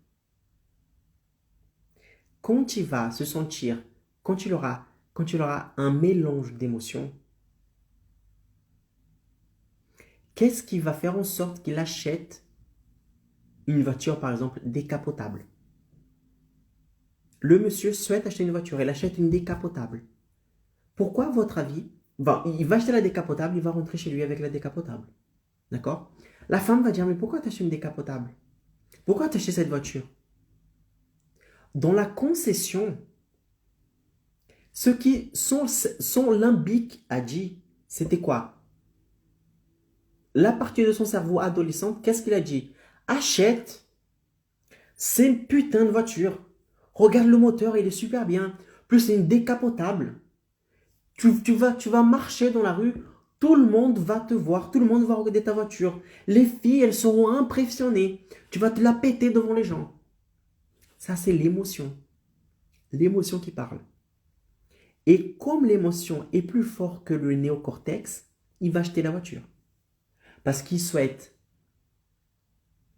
quand il va se sentir, quand il aura un mélange d'émotions, qu'est-ce qui va faire en sorte qu'il achète une voiture, par exemple, décapotable? Le monsieur souhaite acheter une voiture, il achète une décapotable. Pourquoi, à votre avis, il va acheter la décapotable, il va rentrer chez lui avec la décapotable. D'accord? La femme va dire, mais pourquoi tu achètes une décapotable? Pourquoi tu achètes cette voiture? Dans la concession, ce qui son limbique a dit, c'était quoi? La partie de son cerveau adolescente, qu'est-ce qu'il a dit? Achète ces putains de voitures. Regarde le moteur, il est super bien. Plus c'est une décapotable. Tu vas marcher dans la rue, tout le monde va te voir, tout le monde va regarder ta voiture. Les filles, elles seront impressionnées. Tu vas te la péter devant les gens. Ça, c'est l'émotion. L'émotion qui parle. Et comme l'émotion est plus forte que le néocortex, il va acheter la voiture. Parce qu'il souhaite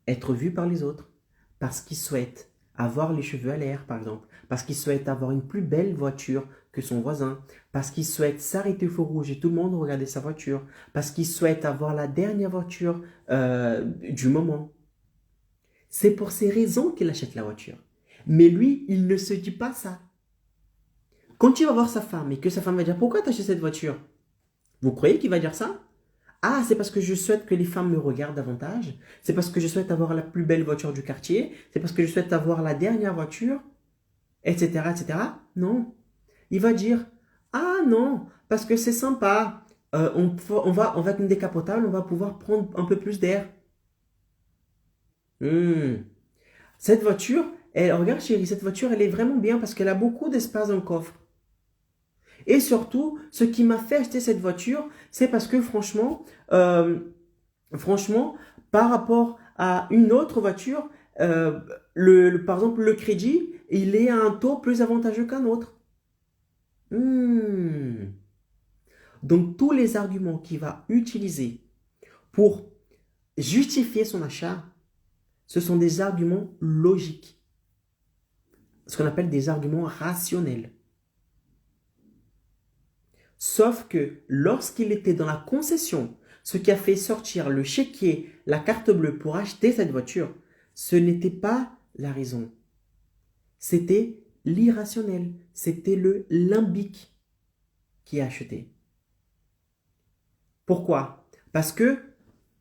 être vu par les autres. Parce qu'il souhaite avoir les cheveux à l'air, par exemple. Parce qu'il souhaite avoir une plus belle voiture que son voisin. Parce qu'il souhaite s'arrêter au feu rouge et tout le monde regarder sa voiture. Parce qu'il souhaite avoir la dernière voiture du moment. C'est pour ces raisons qu'il achète la voiture. Mais lui, il ne se dit pas ça. Quand il va voir sa femme et que sa femme va dire « Pourquoi tu achètes cette voiture ?» Vous croyez qu'il va dire ça? Ah, c'est parce que je souhaite que les femmes me regardent davantage. C'est parce que je souhaite avoir la plus belle voiture du quartier. C'est parce que je souhaite avoir la dernière voiture, etc., etc. Non. Il va dire, ah non, parce que c'est sympa. On va avec une décapotable, on va pouvoir prendre un peu plus d'air. Cette voiture, regarde chérie, cette voiture, elle est vraiment bien parce qu'elle a beaucoup d'espace dans le coffre. Et surtout, ce qui m'a fait acheter cette voiture, c'est parce que franchement, par rapport à une autre voiture, par exemple, le crédit, il est à un taux plus avantageux qu'un autre. Donc, tous les arguments qu'il va utiliser pour justifier son achat, ce sont des arguments logiques. Ce qu'on appelle des arguments rationnels. Sauf que lorsqu'il était dans la concession, ce qui a fait sortir le chéquier, la carte bleue pour acheter cette voiture, ce n'était pas la raison. C'était l'irrationnel. C'était le limbique qui a acheté. Pourquoi? Parce que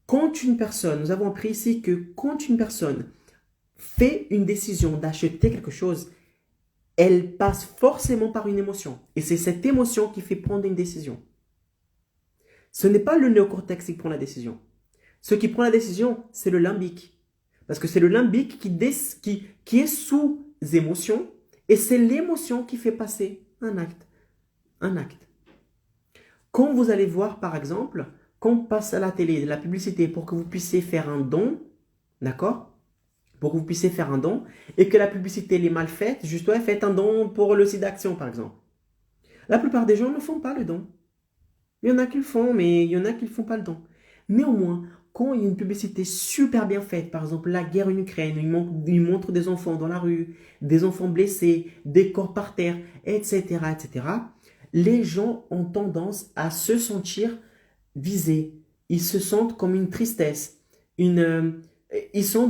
quand une personne, nous avons appris ici que quand une personne fait une décision d'acheter quelque chose, elle passe forcément par une émotion. Et c'est cette émotion qui fait prendre une décision. Ce n'est pas le néocortex qui prend la décision. Ce qui prend la décision, c'est le limbique. Parce que c'est le limbique qui est sous émotion et c'est l'émotion qui fait passer un acte. Un acte. Quand vous allez voir, par exemple, quand on passe à la télé de la publicité pour que vous puissiez faire un don, d'accord? Pour que vous puissiez faire un don et que la publicité est mal faite, juste ouais, faites un don pour le site d'action, par exemple. La plupart des gens ne font pas le don. Il y en a qui le font, mais il y en a qui ne font pas le don. Néanmoins, quand il y a une publicité super bien faite, par exemple la guerre en Ukraine, il montre des enfants dans la rue, des enfants blessés, des corps par terre, etc., etc., les gens ont tendance à se sentir visés. Ils se sentent comme une tristesse, ils sont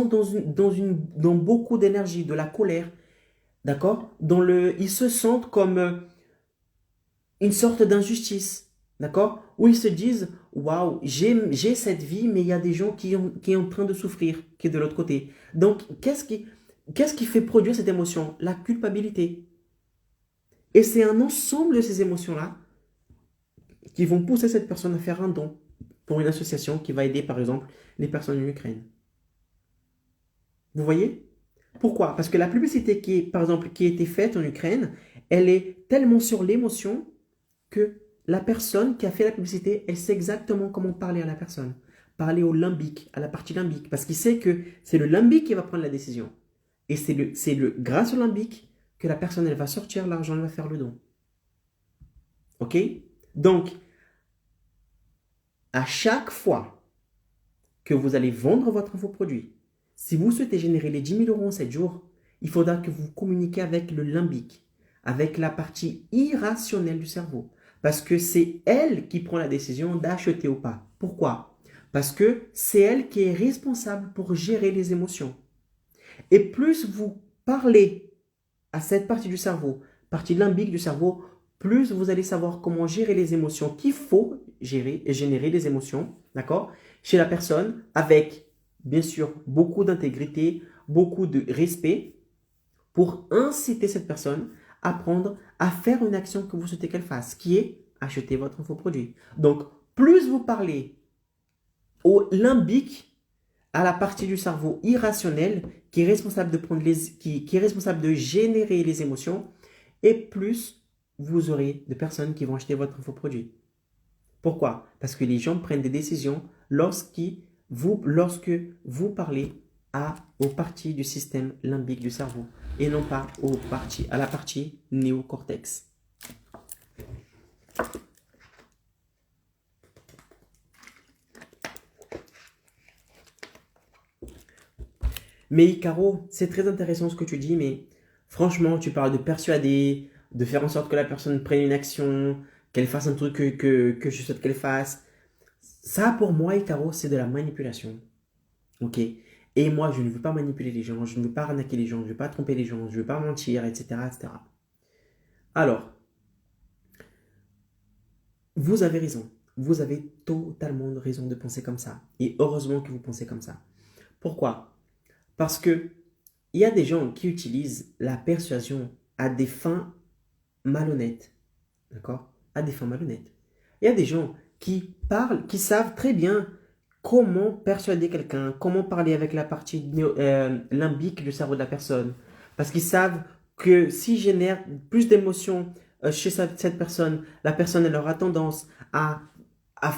dans beaucoup d'énergie, de la colère, d'accord? Ils se sentent comme une sorte d'injustice, d'accord? Où ils se disent, waouh, j'ai cette vie, mais il y a des gens qui sont en train de souffrir, qui est de l'autre côté. Donc, qu'est-ce qui fait produire cette émotion? La culpabilité. Et c'est un ensemble de ces émotions-là qui vont pousser cette personne à faire un don pour une association qui va aider, par exemple, les personnes en Ukraine. Vous voyez? Pourquoi? Parce que la publicité qui a été faite en Ukraine, elle est tellement sur l'émotion que la personne qui a fait la publicité, elle sait exactement comment parler à la personne. Parler au limbique, à la partie limbique. Parce qu'il sait que c'est le limbique qui va prendre la décision. Et grâce au limbique que la personne, elle va sortir l'argent, elle va faire le don. Ok? Donc, à chaque fois que vous allez vendre votre infoproduit, si vous souhaitez générer les 10 000 euros en 7 jours, il faudra que vous communiquiez avec le limbique, avec la partie irrationnelle du cerveau. Parce que c'est elle qui prend la décision d'acheter ou pas. Pourquoi? Parce que c'est elle qui est responsable pour gérer les émotions. Et plus vous parlez à cette partie du cerveau, partie limbique du cerveau, plus vous allez savoir comment gérer les émotions qu'il faut gérer et générer les émotions, d'accord, chez la personne avec, bien sûr, beaucoup d'intégrité, beaucoup de respect pour inciter cette personne à prendre, à faire une action que vous souhaitez qu'elle fasse, qui est acheter votre infoproduit. Donc, plus vous parlez au limbique, à la partie du cerveau irrationnel qui est responsable de qui est responsable de générer les émotions, et plus vous aurez de personnes qui vont acheter votre infoproduit. Pourquoi? Parce que les gens prennent des décisions lorsque vous parlez aux parties du système limbique du cerveau et non pas à la partie néocortex. Mais Caro, c'est très intéressant ce que tu dis, mais franchement, tu parles de persuader, de faire en sorte que la personne prenne une action, qu'elle fasse un truc que je souhaite qu'elle fasse. Ça, pour moi, Caro, c'est de la manipulation. Ok? Et moi, je ne veux pas manipuler les gens, je ne veux pas arnaquer les gens, je ne veux pas tromper les gens, je ne veux pas mentir, etc., etc. Alors, vous avez raison. Vous avez totalement raison de penser comme ça. Et heureusement que vous pensez comme ça. Pourquoi? Parce que il y a des gens qui utilisent la persuasion à des fins malhonnêtes. D'accord? À des fins malhonnêtes. Il y a des gens qui parlent, qui savent très bien comment persuader quelqu'un, comment parler avec la partie limbique du cerveau de la personne. Parce qu'ils savent que s'ils génèrent plus d'émotions chez cette personne, la personne elle aura tendance à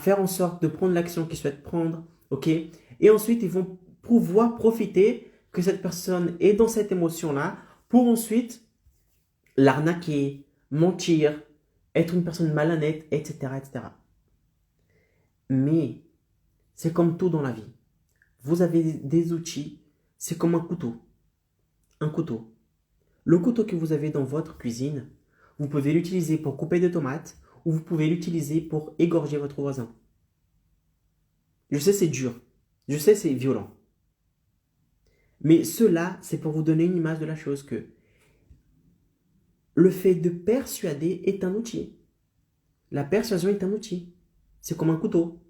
faire en sorte de prendre l'action qu'ils souhaitent prendre. Ok? Et ensuite, ils vont pouvoir profiter que cette personne est dans cette émotion-là pour ensuite l'arnaquer, mentir, être une personne malhonnête, etc., etc. Mais c'est comme tout dans la vie. Vous avez des outils, c'est comme un couteau. Un couteau. Le couteau que vous avez dans votre cuisine, vous pouvez l'utiliser pour couper des tomates ou vous pouvez l'utiliser pour égorger votre voisin. Je sais, c'est dur. Je sais, c'est violent. Mais cela, c'est pour vous donner une image de la chose que le fait de persuader est un outil. La persuasion est un outil. C'est comme un couteau.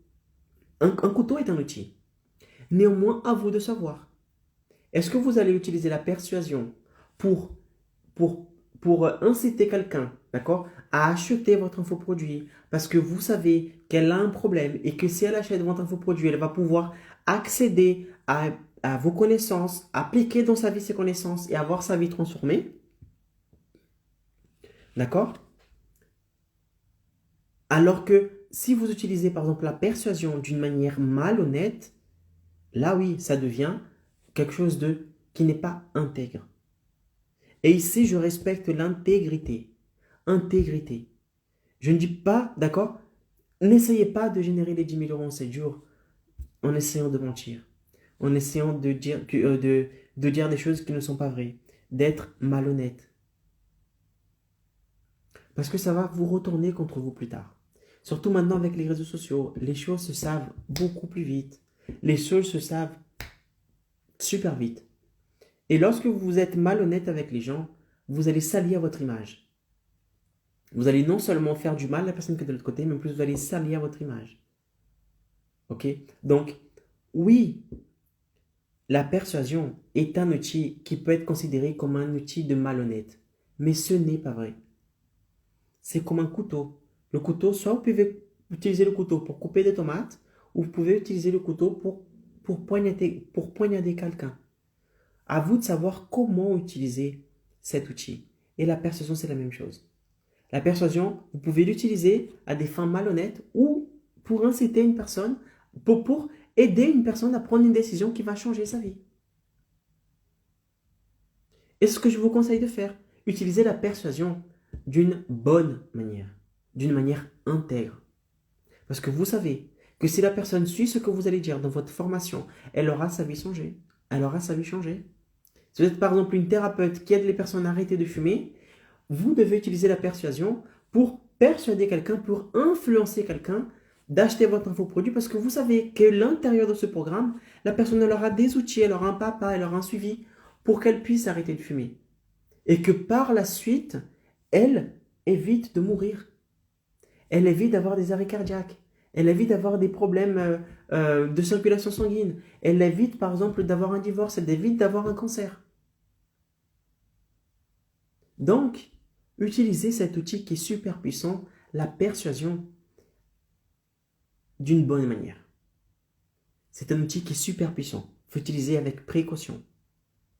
Un couteau est un outil. Néanmoins, à vous de savoir. Est-ce que vous allez utiliser la persuasion pour, pour, pour inciter quelqu'un, d'accord, à acheter votre infoproduit parce que vous savez qu'elle a un problème et que si elle achète votre infoproduit, elle va pouvoir accéder à vos connaissances, appliquer dans sa vie ces connaissances et avoir sa vie transformée? D'accord? Alors que si vous utilisez par exemple la persuasion d'une manière malhonnête, là oui, ça devient quelque chose qui n'est pas intègre. Et ici, je respecte l'intégrité. Intégrité. Je ne dis pas, d'accord? N'essayez pas de générer les 10 000 euros en 7 jours en essayant de mentir, en essayant de dire des choses qui ne sont pas vraies, d'être malhonnête. Parce que ça va vous retourner contre vous plus tard. Surtout maintenant avec les réseaux sociaux, les choses se savent beaucoup plus vite. Les choses se savent super vite. Et lorsque vous êtes malhonnête avec les gens, vous allez salir votre image. Vous allez non seulement faire du mal à la personne qui est de l'autre côté, mais en plus vous allez salir votre image. Ok? Donc, oui, la persuasion est un outil qui peut être considéré comme un outil de malhonnête. Mais ce n'est pas vrai. C'est comme un couteau. Le couteau, soit vous pouvez utiliser le couteau pour couper des tomates, ou vous pouvez utiliser le couteau pour poignarder quelqu'un. À vous de savoir comment utiliser cet outil. Et la persuasion, c'est la même chose. La persuasion, vous pouvez l'utiliser à des fins malhonnêtes ou pour inciter une personne, pour aider une personne à prendre une décision qui va changer sa vie. Et ce que je vous conseille de faire, utilisez la persuasion d'une bonne manière, d'une manière intègre. Parce que vous savez que si la personne suit ce que vous allez dire dans votre formation, elle aura sa vie changée. Elle aura sa vie changée. Si vous êtes par exemple une thérapeute qui aide les personnes à arrêter de fumer, vous devez utiliser la persuasion pour persuader quelqu'un, pour influencer quelqu'un d'acheter votre infoproduit parce que vous savez que l'intérieur de ce programme, la personne elle aura des outils, elle aura un papa, elle aura un suivi pour qu'elle puisse arrêter de fumer. Et que par la suite, elle évite de mourir. Elle évite d'avoir des arrêts cardiaques. Elle évite d'avoir des problèmes de circulation sanguine. Elle évite par exemple d'avoir un divorce. Elle évite d'avoir un cancer. Donc, utilisez cet outil qui est super puissant, la persuasion, d'une bonne manière. C'est un outil qui est super puissant. Il faut utiliser avec précaution.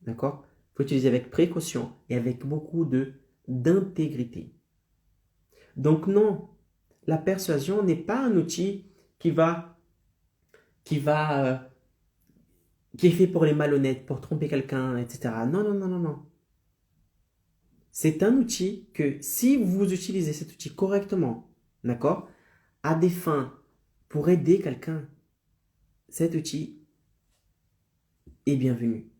D'accord? Il faut utiliser avec précaution et avec beaucoup d'intégrité. Donc non, la persuasion n'est pas un outil qui est fait pour les malhonnêtes, pour tromper quelqu'un, etc. Non, non, non, non, non. C'est un outil que si vous utilisez cet outil correctement, d'accord, à des fins pour aider quelqu'un, cet outil est bienvenu.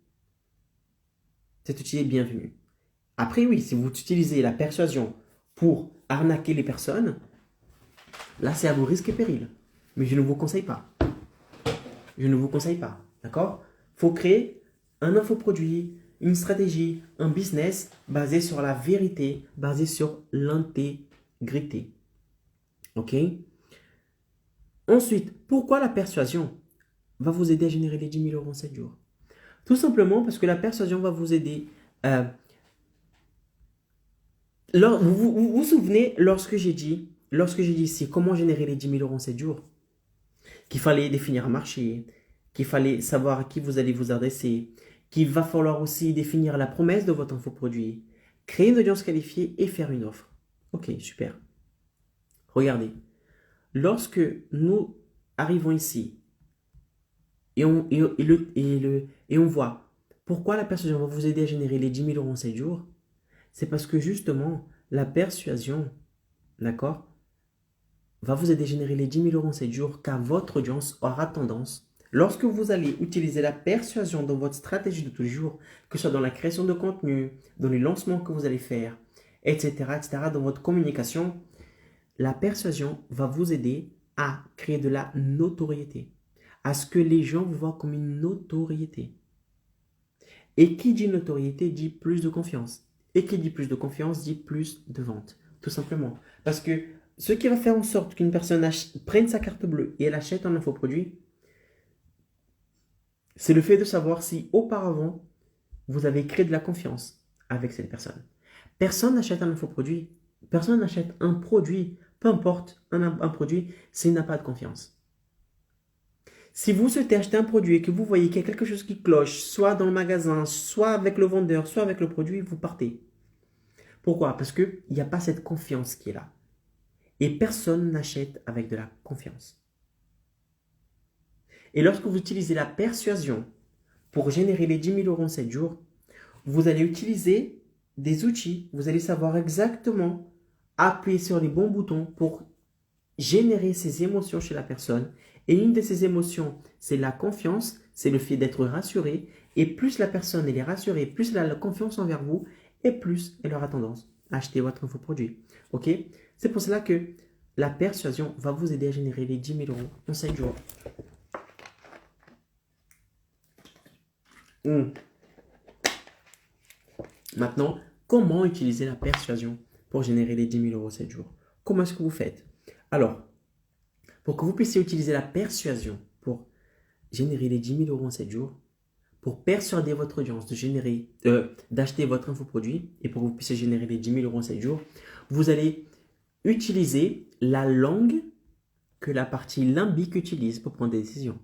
Cet outil est bienvenu. Après, oui, si vous utilisez la persuasion pour arnaquer les personnes, là, c'est à vos risques et périls. Mais je ne vous conseille pas. Je ne vous conseille pas. D'accord? Il faut créer un infoproduit, une stratégie, un business basé sur la vérité, basé sur l'intégrité. OK? Ensuite, pourquoi la persuasion va vous aider à générer les 10 000 € en 7 jours? Tout simplement parce que la persuasion va vous aider. Vous vous souvenez lorsque j'ai dit ici comment générer les 10 000 € en 7 jours, qu'il fallait définir un marché, qu'il fallait savoir à qui vous allez vous adresser, qu'il va falloir aussi définir la promesse de votre infoproduit, créer une audience qualifiée et faire une offre. Ok, super. Regardez, lorsque nous arrivons ici et on voit pourquoi la persuasion va vous aider à générer les 10 000 € en 7 jours, c'est parce que justement, la persuasion, d'accord, va vous aider à générer les 10 000 € en 7 jours car votre audience aura tendance, lorsque vous allez utiliser la persuasion dans votre stratégie de tous les jours, que ce soit dans la création de contenu, dans les lancements que vous allez faire, etc., dans votre communication, la persuasion va vous aider à créer de la notoriété, à ce que les gens vous voient comme une notoriété. Et qui dit notoriété dit plus de confiance. Et qui dit plus de confiance dit plus de vente. Tout simplement. Parce que ce qui va faire en sorte qu'une personne prenne sa carte bleue et elle achète un infoproduit, c'est le fait de savoir si auparavant, vous avez créé de la confiance avec cette personne. Personne n'achète un infoproduit. Personne n'achète un produit, peu importe un produit, s'il n'a pas de confiance. Si vous souhaitez acheter un produit et que vous voyez qu'il y a quelque chose qui cloche, soit dans le magasin, soit avec le vendeur, soit avec le produit, vous partez. Pourquoi? Parce qu'il n'y a pas cette confiance qui est là. Et personne n'achète avec de la confiance. Et lorsque vous utilisez la persuasion pour générer les 10 000 € en 7 jours, vous allez utiliser des outils. Vous allez savoir exactement appuyer sur les bons boutons pour générer ces émotions chez la personne. Et une de ces émotions, c'est la confiance, c'est le fait d'être rassuré. Et plus la personne elle est rassurée, plus elle a la confiance envers vous, et plus elle aura tendance à acheter votre infoproduit. Ok? C'est pour cela que la persuasion va vous aider à générer les 10 000 € en 7 jours. Maintenant, comment utiliser la persuasion pour générer les 10 000 € en 7 jours? Comment est-ce que vous faites? Alors, pour que vous puissiez utiliser la persuasion pour générer les 10 000 € en 7 jours, pour persuader votre audience d'acheter votre infoproduit et pour que vous puissiez générer les 10 000 € en 7 jours, vous allez utiliser la langue que la partie limbique utilise pour prendre des décisions.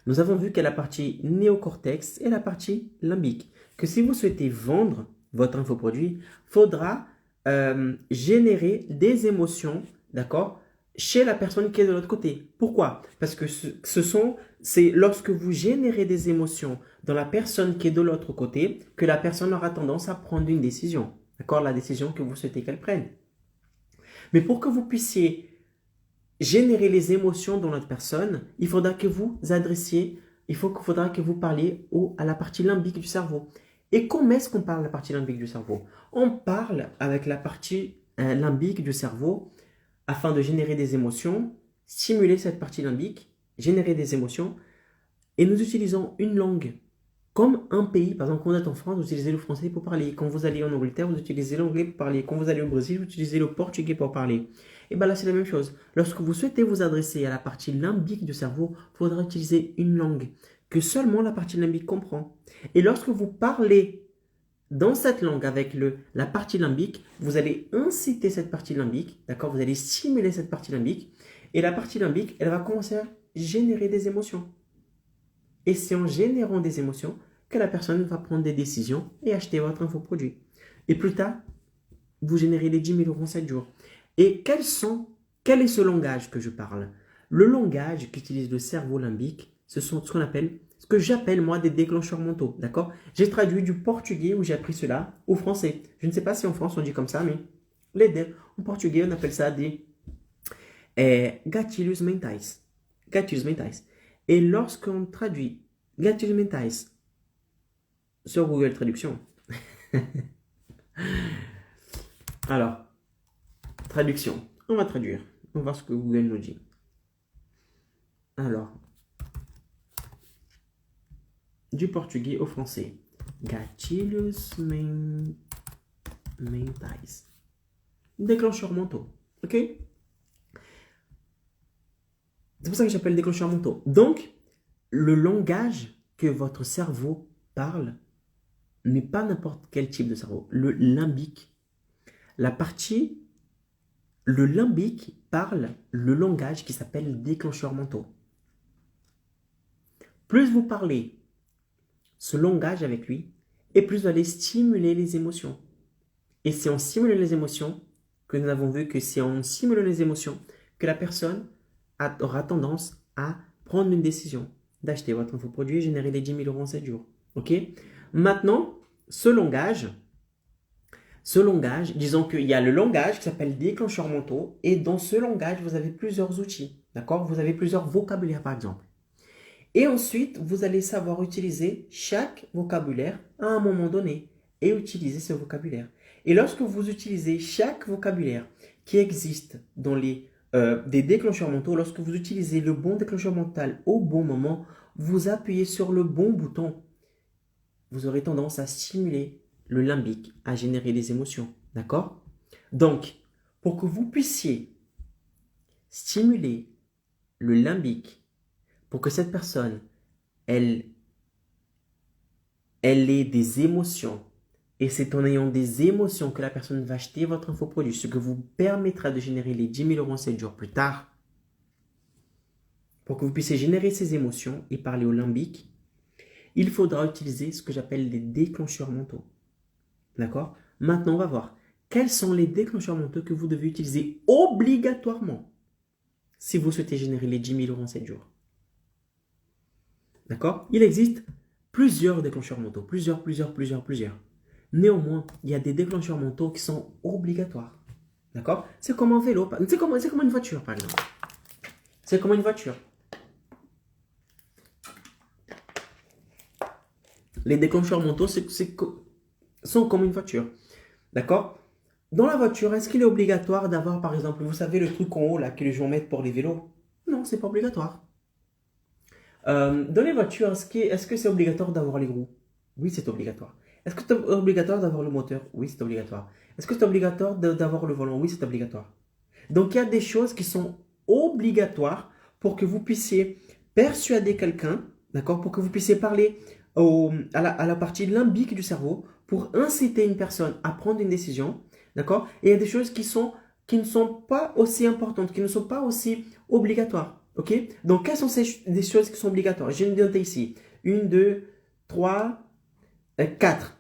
Nous avons vu qu'il y a la partie néocortex et la partie limbique. Que si vous souhaitez vendre votre infoproduit, il faudra générer des émotions, d'accord, chez la personne qui est de l'autre côté. Pourquoi? Parce que c'est lorsque vous générez des émotions dans la personne qui est de l'autre côté que la personne aura tendance à prendre une décision, d'accord, la décision que vous souhaitez qu'elle prenne. Mais pour que vous puissiez générer les émotions dans l'autre personne, il faudra que vous adressiez, faudra que vous parliez à la partie limbique du cerveau. Et comment est-ce qu'on parle de la partie limbique du cerveau? On parle avec la partie limbique du cerveau afin de générer des émotions, stimuler cette partie limbique, générer des émotions, et nous utilisons une langue comme un pays. Par exemple, quand vous êtes en France, vous utilisez le français pour parler. Quand vous allez en Angleterre, vous utilisez l'anglais pour parler. Quand vous allez au Brésil, vous utilisez le portugais pour parler. Et bien là, c'est la même chose. Lorsque vous souhaitez vous adresser à la partie limbique du cerveau, il faudra utiliser une langue que seulement la partie limbique comprend. Et lorsque vous parlez dans cette langue avec la partie limbique, vous allez inciter cette partie limbique, d'accord? Vous allez stimuler cette partie limbique. Et la partie limbique, elle va commencer à générer des émotions. Et c'est en générant des émotions que la personne va prendre des décisions et acheter votre infoproduit. Et plus tard, vous générez les 10 000 euros en 7 jours. Et quel est ce langage que je parle? Le langage qu'utilise le cerveau limbique, ce sont ce que j'appelle moi des déclencheurs mentaux. D'accord? J'ai traduit du portugais où j'ai appris cela au français. Je ne sais pas si en France on dit comme ça, mais en portugais on appelle ça des gatilhos mentais. Gatilhos mentais. Et lorsqu'on traduit gatilhos mentais sur Google Traduction, alors, traduction, on va traduire, on va voir ce que Google nous dit. Alors, du portugais au français, gatilhos mentais, déclencheurs mentaux, ok? C'est pour ça que j'appelle déclencheurs mentaux. Donc, le langage que votre cerveau parle n'est pas n'importe quel type de cerveau. Le limbique, le limbique parle le langage qui s'appelle déclencheurs mentaux. Plus vous parlez ce langage avec lui, et plus vous allez stimuler les émotions. Et c'est en stimulant les émotions que nous avons vu que c'est en stimulant les émotions que la personne aura tendance à prendre une décision d'acheter votre infoproduit et générer les 10 000 euros en 7 jours. Ok? Maintenant, ce langage, disons qu'il y a le langage qui s'appelle déclencheurs mentaux, et dans ce langage, vous avez plusieurs outils. D'accord? Vous avez plusieurs vocabulaires, par exemple. Et ensuite, vous allez savoir utiliser chaque vocabulaire à un moment donné et utiliser ce vocabulaire. Et lorsque vous utilisez chaque vocabulaire qui existe dans des déclencheurs mentaux, lorsque vous utilisez le bon déclencheur mental au bon moment, vous appuyez sur le bon bouton, vous aurez tendance à stimuler le limbique, à générer des émotions. D'accord? Donc, pour que vous puissiez stimuler le limbique, pour que cette personne, elle ait des émotions, et c'est en ayant des émotions que la personne va acheter votre infoproduit, ce que vous permettra de générer les 10 000 euros en 7 jours plus tard. Pour que vous puissiez générer ces émotions et parler au limbique, il faudra utiliser ce que j'appelle des déclencheurs mentaux. D'accord? Maintenant, on va voir quels sont les déclencheurs mentaux que vous devez utiliser obligatoirement si vous souhaitez générer les 10 000 euros en 7 jours. D'accord? Il existe plusieurs déclencheurs mentaux. Plusieurs. Néanmoins, il y a des déclencheurs mentaux qui sont obligatoires. D'accord? C'est comme un vélo. C'est comme une voiture, par exemple. C'est comme une voiture. Les déclencheurs mentaux sont comme une voiture. D'accord? Dans la voiture, est-ce qu'il est obligatoire d'avoir, par exemple, vous savez, le truc en haut là que les gens mettent pour les vélos? Non, c'est pas obligatoire. Dans les voitures, est-ce que c'est obligatoire d'avoir les roues? Oui, c'est obligatoire. Est-ce que c'est obligatoire d'avoir le moteur? Oui, c'est obligatoire. Est-ce que c'est obligatoire d'avoir le volant? Oui, c'est obligatoire. Donc, il y a des choses qui sont obligatoires pour que vous puissiez persuader quelqu'un, d'accord? Pour que vous puissiez parler à la partie limbique du cerveau pour inciter une personne à prendre une décision, d'accord? Et il y a des choses qui ne sont pas aussi importantes, qui ne sont pas aussi obligatoires. Ok? Donc, quelles sont des choses qui sont obligatoires? J'ai une note ici. 1, 2, 3, 4,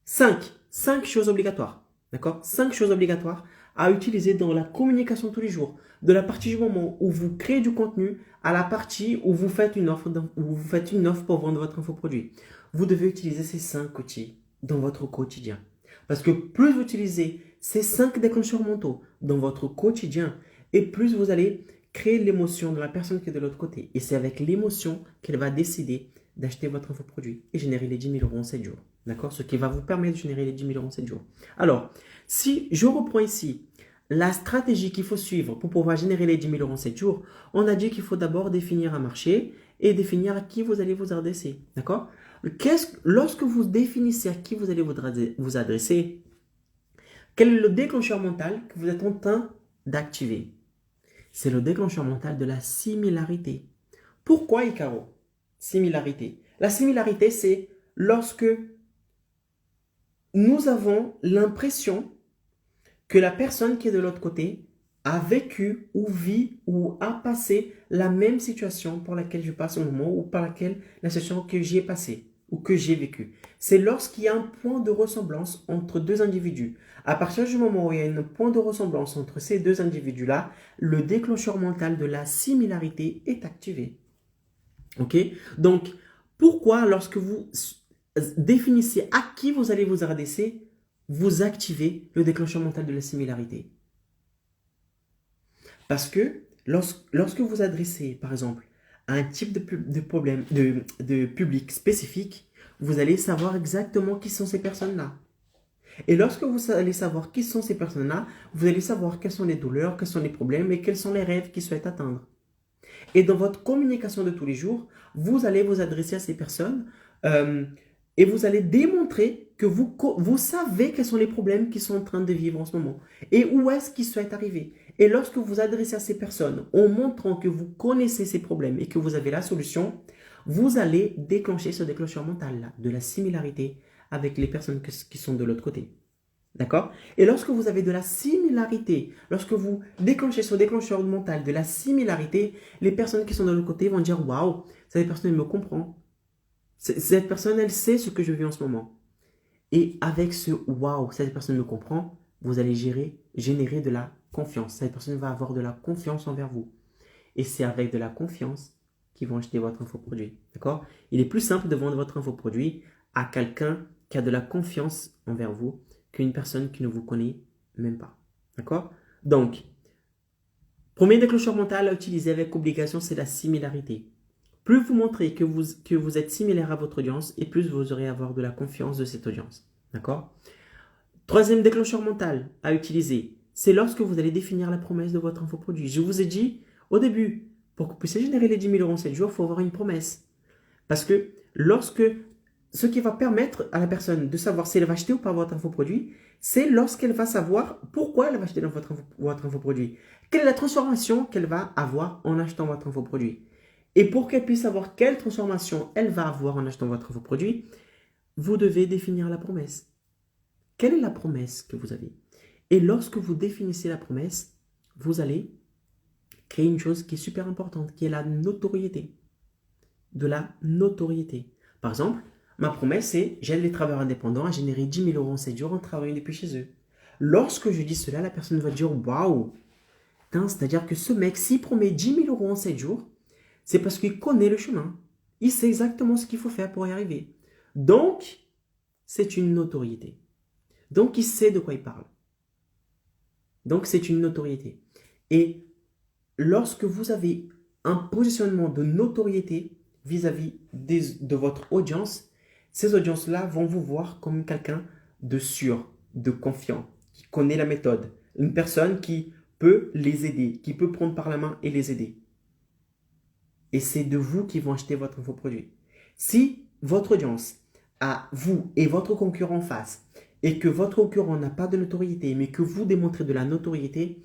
5. 5 choses obligatoires. D'accord? 5 choses obligatoires à utiliser dans la communication tous les jours. De la partie du moment où vous créez du contenu à la partie où vous faites une offre, pour vendre votre infoproduit. Vous devez utiliser ces 5 outils dans votre quotidien. Parce que plus vous utilisez ces 5 déclencheurs mentaux dans votre quotidien, et plus vous allez créer l'émotion de la personne qui est de l'autre côté. Et c'est avec l'émotion qu'elle va décider d'acheter votre infoproduit et générer les 10 000 euros en 7 jours. D'accord? Ce qui va vous permettre de générer les 10 000 euros en 7 jours. Alors, si je reprends ici la stratégie qu'il faut suivre pour pouvoir générer les 10 000 euros en 7 jours, on a dit qu'il faut d'abord définir un marché et définir à qui vous allez vous adresser. D'accord? Lorsque vous définissez à qui vous allez vous adresser, quel est le déclencheur mental que vous êtes en train d'activer? C'est le déclencheur mental de la similarité. Pourquoi, Icaro? Similarité. La similarité, c'est lorsque nous avons l'impression que la personne qui est de l'autre côté a vécu ou vit ou a passé la même situation pour laquelle je passe au moment ou par laquelle la situation que j'ai passée ou que j'ai vécu. C'est lorsqu'il y a un point de ressemblance entre deux individus. À partir du moment où il y a un point de ressemblance entre ces deux individus-là, le déclencheur mental de la similarité est activé. Ok? Donc, pourquoi lorsque vous définissez à qui vous allez vous adresser, vous activez le déclencheur mental de la similarité? Parce que lorsque vous adressez, par exemple, à un type de problème, de public spécifique, vous allez savoir exactement qui sont ces personnes-là. Et lorsque vous allez savoir qui sont ces personnes-là, vous allez savoir quelles sont les douleurs, quels sont les problèmes et quels sont les rêves qu'ils souhaitent atteindre. Et dans votre communication de tous les jours, vous allez vous adresser à ces personnes et vous allez démontrer que vous savez quels sont les problèmes qu'ils sont en train de vivre en ce moment et où est-ce qu'ils souhaitent arriver. Et lorsque vous adressez à ces personnes en montrant que vous connaissez ces problèmes et que vous avez la solution, vous allez déclencher ce déclencheur mental-là de la similarité avec les personnes qui sont de l'autre côté. D'accord? Et lorsque vous avez de la similarité, lorsque vous déclenchez ce déclencheur mental de la similarité, les personnes qui sont de l'autre côté vont dire waouh, cette personne elle me comprend. Cette personne, elle sait ce que je vis en ce moment. Et avec ce waouh, cette personne me comprend, vous allez générer de la confiance. Cette personne va avoir de la confiance envers vous. Et c'est avec de la confiance qu'ils vont acheter votre infoproduit. D'accord? Il est plus simple de vendre votre infoproduit à quelqu'un qui a de la confiance envers vous qu'une personne qui ne vous connaît même pas. D'accord? Donc, premier déclencheur mental à utiliser avec obligation, c'est la similarité. Plus vous montrez que vous êtes similaire à votre audience et plus vous aurez à avoir de la confiance de cette audience. D'accord? Troisième déclencheur mental à utiliser, c'est lorsque vous allez définir la promesse de votre infoproduit. Je vous ai dit au début, pour que vous puissiez générer les 10 000 euros en 7 jours, il faut avoir une promesse. Parce que ce qui va permettre à la personne de savoir si elle va acheter ou pas votre infoproduit, c'est lorsqu'elle va savoir pourquoi elle va acheter votre infoproduit. Quelle est la transformation qu'elle va avoir en achetant votre infoproduit. Et pour qu'elle puisse savoir quelle transformation elle va avoir en achetant votre infoproduit, vous devez définir la promesse. Quelle est la promesse que vous avez? Et lorsque vous définissez la promesse, vous allez créer une chose qui est super importante, qui est la notoriété. De la notoriété. Par exemple, ma promesse est, j'aide les travailleurs indépendants à générer 10 000 euros en 7 jours en travaillant depuis chez eux. Lorsque je dis cela, la personne va dire waouh! C'est-à-dire que ce mec, s'il promet 10 000 euros en 7 jours, c'est parce qu'il connaît le chemin. Il sait exactement ce qu'il faut faire pour y arriver. Donc, c'est une notoriété. Donc, il sait de quoi il parle. Donc, c'est une notoriété. Et lorsque vous avez un positionnement de notoriété vis-à-vis de votre audience, ces audiences-là vont vous voir comme quelqu'un de sûr, de confiant, qui connaît la méthode. Une personne qui peut les aider, qui peut prendre par la main et les aider. Et c'est de vous qui vont acheter votre infoproduit. Si votre audience a vous et votre concurrent en face, et que votre concurrent n'a pas de notoriété, mais que vous démontrez de la notoriété,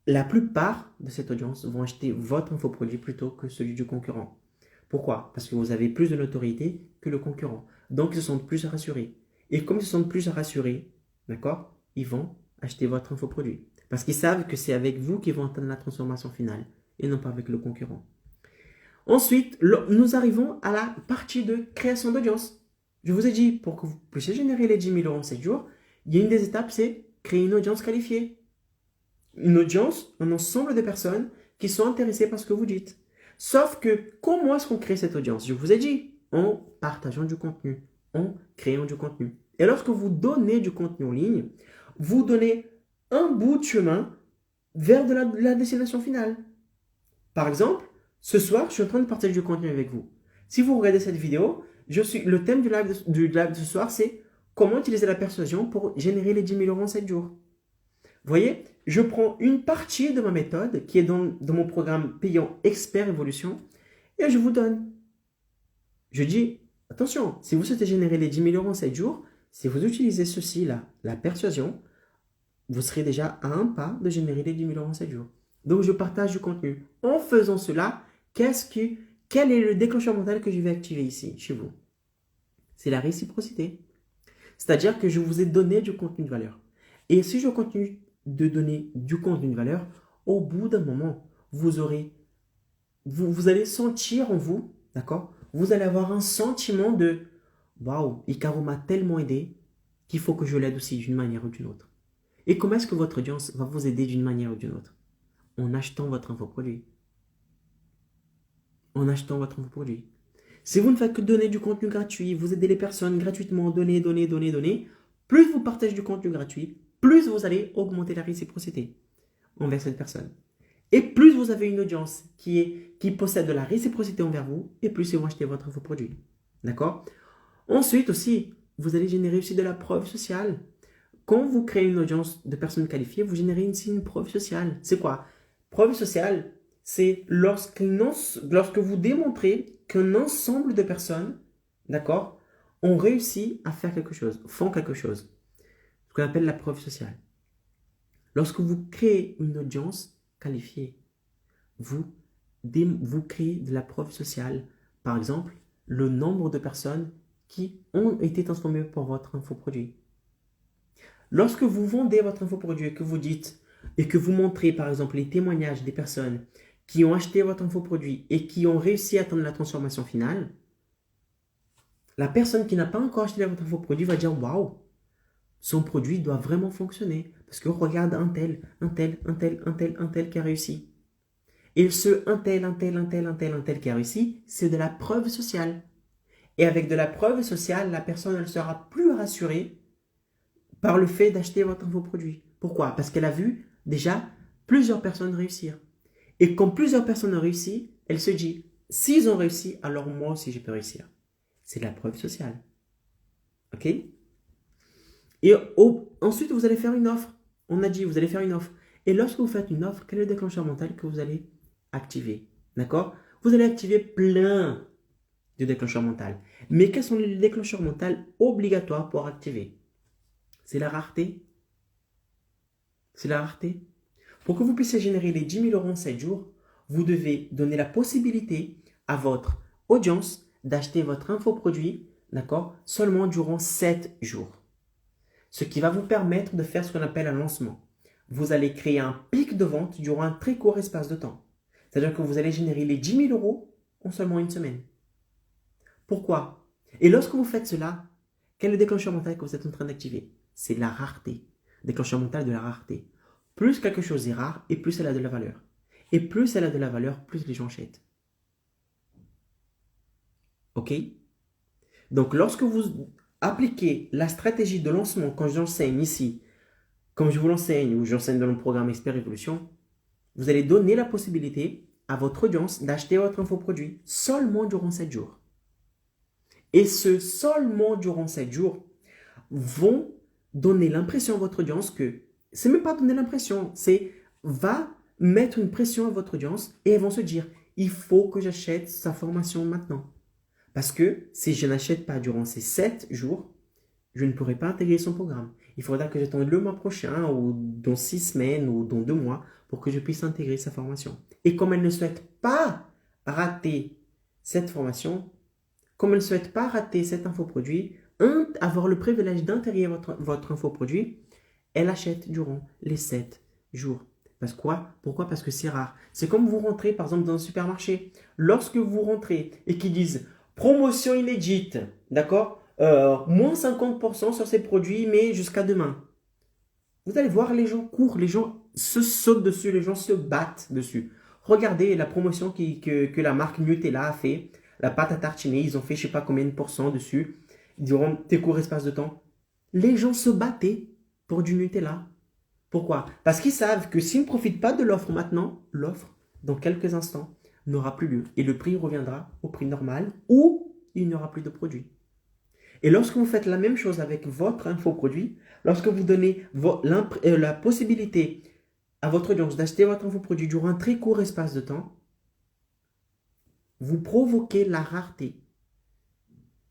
la plupart de cette audience vont acheter votre infoproduit plutôt que celui du concurrent. Pourquoi? Parce que vous avez plus de notoriété que le concurrent. Donc, ils se sentent plus rassurés. Et comme ils se sentent plus rassurés, d'accord, ils vont acheter votre infoproduit. Parce qu'ils savent que c'est avec vous qu'ils vont atteindre la transformation finale et non pas avec le concurrent. Ensuite, nous arrivons à la partie de création d'audience. Je vous ai dit, pour que vous puissiez générer les 10 000 euros en 7 jours, Il y a une des étapes, c'est créer une audience qualifiée. Une audience, un ensemble de personnes qui sont intéressées par ce que vous dites. Sauf que, comment est-ce qu'on crée cette audience? Je vous ai dit, en partageant du contenu, en créant du contenu. Et lorsque vous donnez du contenu en ligne, vous donnez un bout de chemin vers de la destination finale. Par exemple, ce soir, je suis en train de partager du contenu avec vous. Si vous regardez cette vidéo, le thème du live de ce soir, c'est comment utiliser la persuasion pour générer les 10 000 euros en 7 jours. Vous voyez, je prends une partie de ma méthode qui est dans mon programme payant Expert Évolution et je vous donne. Je dis, attention, si vous souhaitez générer les 10 000 euros en 7 jours, si vous utilisez ceci là, la persuasion, vous serez déjà à un pas de générer les 10 000 euros en 7 jours. Donc, je partage du contenu. En faisant cela, quel est le déclencheur mental que je vais activer ici, chez vous? C'est la réciprocité. C'est-à-dire que je vous ai donné du contenu de valeur. Et si je continue de donner du contenu de valeur, au bout d'un moment, vous allez sentir en vous, d'accord? Vous allez avoir un sentiment de « Waouh, Hikaru m'a tellement aidé qu'il faut que je l'aide aussi d'une manière ou d'une autre. » Et comment est-ce que votre audience va vous aider d'une manière ou d'une autre? En achetant votre infoproduit. En achetant votre infoproduit. Si vous ne faites que donner du contenu gratuit, vous aidez les personnes gratuitement, donner, plus vous partagez du contenu gratuit, plus vous allez augmenter la réciprocité envers cette personne. Et plus vous avez une audience qui possède de la réciprocité envers vous, et plus ils vont acheter votre infoproduit. D'accord? Ensuite aussi, vous allez générer aussi de la preuve sociale. Quand vous créez une audience de personnes qualifiées, vous générez aussi une preuve sociale. C'est quoi? Preuve sociale, c'est lorsque vous démontrez qu'un ensemble de personnes, d'accord, ont réussi à faire quelque chose, font quelque chose. Ce qu'on appelle la preuve sociale. Lorsque vous créez une audience qualifiée, vous créez de la preuve sociale. Par exemple, le nombre de personnes qui ont été transformées par votre infoproduit. Lorsque vous vendez votre infoproduit et que vous dites et que vous montrez par exemple les témoignages des personnes qui ont acheté votre infoproduit et qui ont réussi à atteindre la transformation finale, la personne qui n'a pas encore acheté votre infoproduit va dire « Waouh, son produit doit vraiment fonctionner parce que regarde un tel qui a réussi. » Et ce un tel qui a réussi, c'est de la preuve sociale. Et avec de la preuve sociale, la personne elle sera plus rassurée par le fait d'acheter votre infoproduit. Pourquoi? Parce qu'elle a vu déjà plusieurs personnes réussir. Et quand plusieurs personnes ont réussi, elle se dit, s'ils ont réussi, alors moi aussi je peux réussir. C'est de la preuve sociale. Ok? Et ensuite, vous allez faire une offre. On a dit, vous allez faire une offre. Et lorsque vous faites une offre, quel est le déclencheur mental que vous allez activer? D'accord? Vous allez activer plein de déclencheurs mentaux. Mais quels sont les déclencheurs mentaux obligatoires pour activer? C'est la rareté. C'est la rareté. Pour que vous puissiez générer les 10 000 euros en 7 jours, vous devez donner la possibilité à votre audience d'acheter votre infoproduit, d'accord, seulement durant 7 jours. Ce qui va vous permettre de faire ce qu'on appelle un lancement. Vous allez créer un pic de vente durant un très court espace de temps. C'est-à-dire que vous allez générer les 10 000 euros en seulement une semaine. Pourquoi? Et lorsque vous faites cela, quel est le déclencheur mental que vous êtes en train d'activer? C'est la rareté. Déclencheur mental de la rareté. Plus quelque chose est rare et plus elle a de la valeur. Et plus elle a de la valeur, plus les gens achètent. Ok? Donc lorsque vous appliquez la stratégie de lancement, quand j'enseigne ici, comme je vous l'enseigne ou j'enseigne dans le programme Expert Évolution, vous allez donner la possibilité à votre audience d'acheter votre infoproduit seulement durant 7 jours. Et ce seulement durant 7 jours vont donner l'impression à votre audience que, c'est même pas donner l'impression, c'est va mettre une pression à votre audience et elles vont se dire, il faut que j'achète sa formation maintenant. Parce que si je n'achète pas durant ces 7 jours, je ne pourrai pas intégrer son programme. Il faudra que j'attende le mois prochain ou dans 6 semaines ou dans 2 mois pour que je puisse intégrer sa formation. Et comme elle ne souhaite pas rater cette formation, comme elle ne souhaite pas rater cet infoproduit, avoir le privilège d'intégrer votre infoproduit, elle achète durant les 7 jours. Parce quoi? Pourquoi? Parce que c'est rare. C'est comme vous rentrez par exemple dans un supermarché. Lorsque vous rentrez et qu'ils disent promotion inédite, d'accord? moins 50% sur ces produits, mais jusqu'à demain. Vous allez voir, les gens courent, les gens se sautent dessus, les gens se battent dessus. Regardez la promotion que la marque Nutella a fait. La pâte à tartiner, ils ont fait je ne sais pas combien de pourcents dessus. Durant tes courts espaces de temps. Les gens se battaient pour du Nutella. Pourquoi? Parce qu'ils savent que s'ils ne profitent pas de l'offre maintenant, l'offre, dans quelques instants, n'aura plus lieu. Et le prix reviendra au prix normal ou il n'y aura plus de produit. Et lorsque vous faites la même chose avec votre infoproduit, lorsque vous donnez la possibilité à votre audience d'acheter votre infoproduit durant un très court espace de temps, vous provoquez la rareté.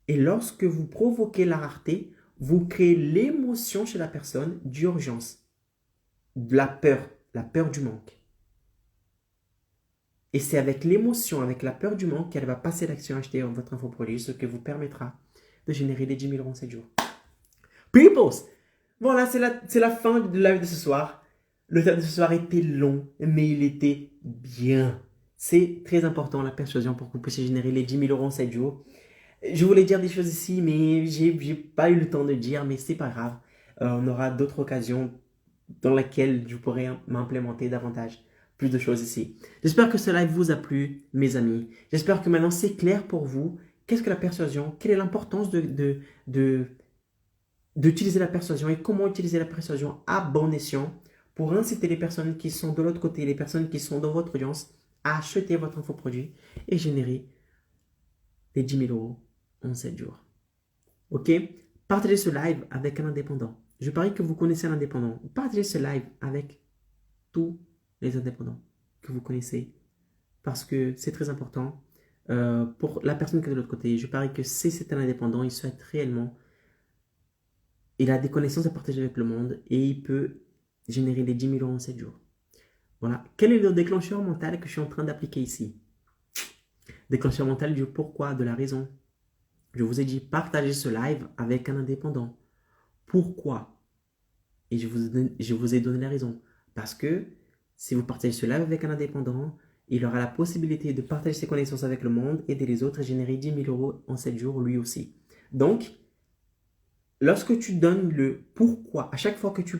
Et lorsque vous provoquez la rareté, vous créez l'émotion chez la personne d'urgence, de la peur du manque. Et c'est avec l'émotion, avec la peur du manque qu'elle va passer l'action acheter votre infoproduit, ce qui vous permettra de générer les 10 000 euros en 7 jours. Peoples! Voilà, c'est la fin de la live de ce soir. Le thème de ce soir était long, mais il était bien. C'est très important la persuasion pour que vous puissiez générer les 10 000 euros en 7 jours. Je voulais dire des choses ici, mais j'ai pas eu le temps de dire, mais c'est pas grave. On aura d'autres occasions dans lesquelles je pourrai m'implémenter davantage plus de choses ici. J'espère que ce live vous a plu, mes amis. J'espère que maintenant c'est clair pour vous. Qu'est-ce que la persuasion? Quelle est l'importance d'utiliser la persuasion et comment utiliser la persuasion à bon escient pour inciter les personnes qui sont de l'autre côté, les personnes qui sont dans votre audience, à acheter votre infoproduit et générer les 10 000 euros en 7 jours. Ok? Partagez ce live avec un indépendant. Je parie que vous connaissez un indépendant. Partagez ce live avec tous les indépendants que vous connaissez parce que c'est très important pour la personne qui est de l'autre côté. Je parie que si c'est un indépendant, il souhaite réellement, il a des connaissances à partager avec le monde et il peut générer les 10 000 euros en 7 jours. Voilà. Quel est le déclencheur mental que je suis en train d'appliquer ici? Déclencheur mental du pourquoi, de la raison. Je vous ai dit, partagez ce live avec un indépendant. Pourquoi? Et je vous ai donné la raison. Parce que si vous partagez ce live avec un indépendant, il aura la possibilité de partager ses connaissances avec le monde, aider les autres et générer 10 000 euros en 7 jours lui aussi. Donc, lorsque tu donnes le pourquoi, à chaque fois que tu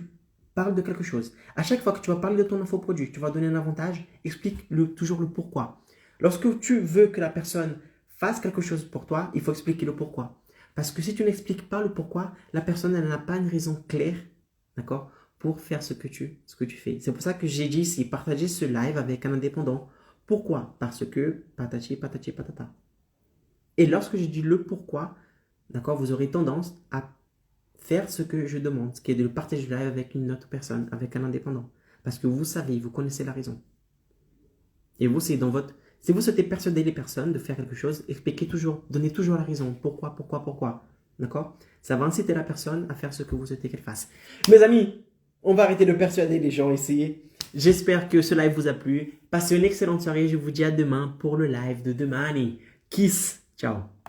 parles de quelque chose, à chaque fois que tu vas parler de ton infoproduit, tu vas donner un avantage, explique toujours le pourquoi. Lorsque tu veux que la personne fasse quelque chose pour toi, il faut expliquer le pourquoi. Parce que si tu n'expliques pas le pourquoi, la personne elle n'a pas une raison claire, d'accord, pour faire ce que tu fais. C'est pour ça que j'ai dit ici, partager ce live avec un indépendant. Pourquoi? Parce que patati, patati, patata. Et lorsque je dis le pourquoi, d'accord, vous aurez tendance à faire ce que je demande, ce qui est de le partager le live avec une autre personne, avec un indépendant. Parce que vous savez, vous connaissez la raison. Et vous, c'est dans votre... Si vous souhaitez persuader les personnes de faire quelque chose, expliquez toujours, donnez toujours la raison. Pourquoi? D'accord? Ça va inciter la personne à faire ce que vous souhaitez qu'elle fasse. Mes amis, on va arrêter de persuader les gens ici. J'espère que ce live vous a plu. Passez une excellente soirée. Je vous dis à demain pour le live de demain. Allez, kiss. Ciao.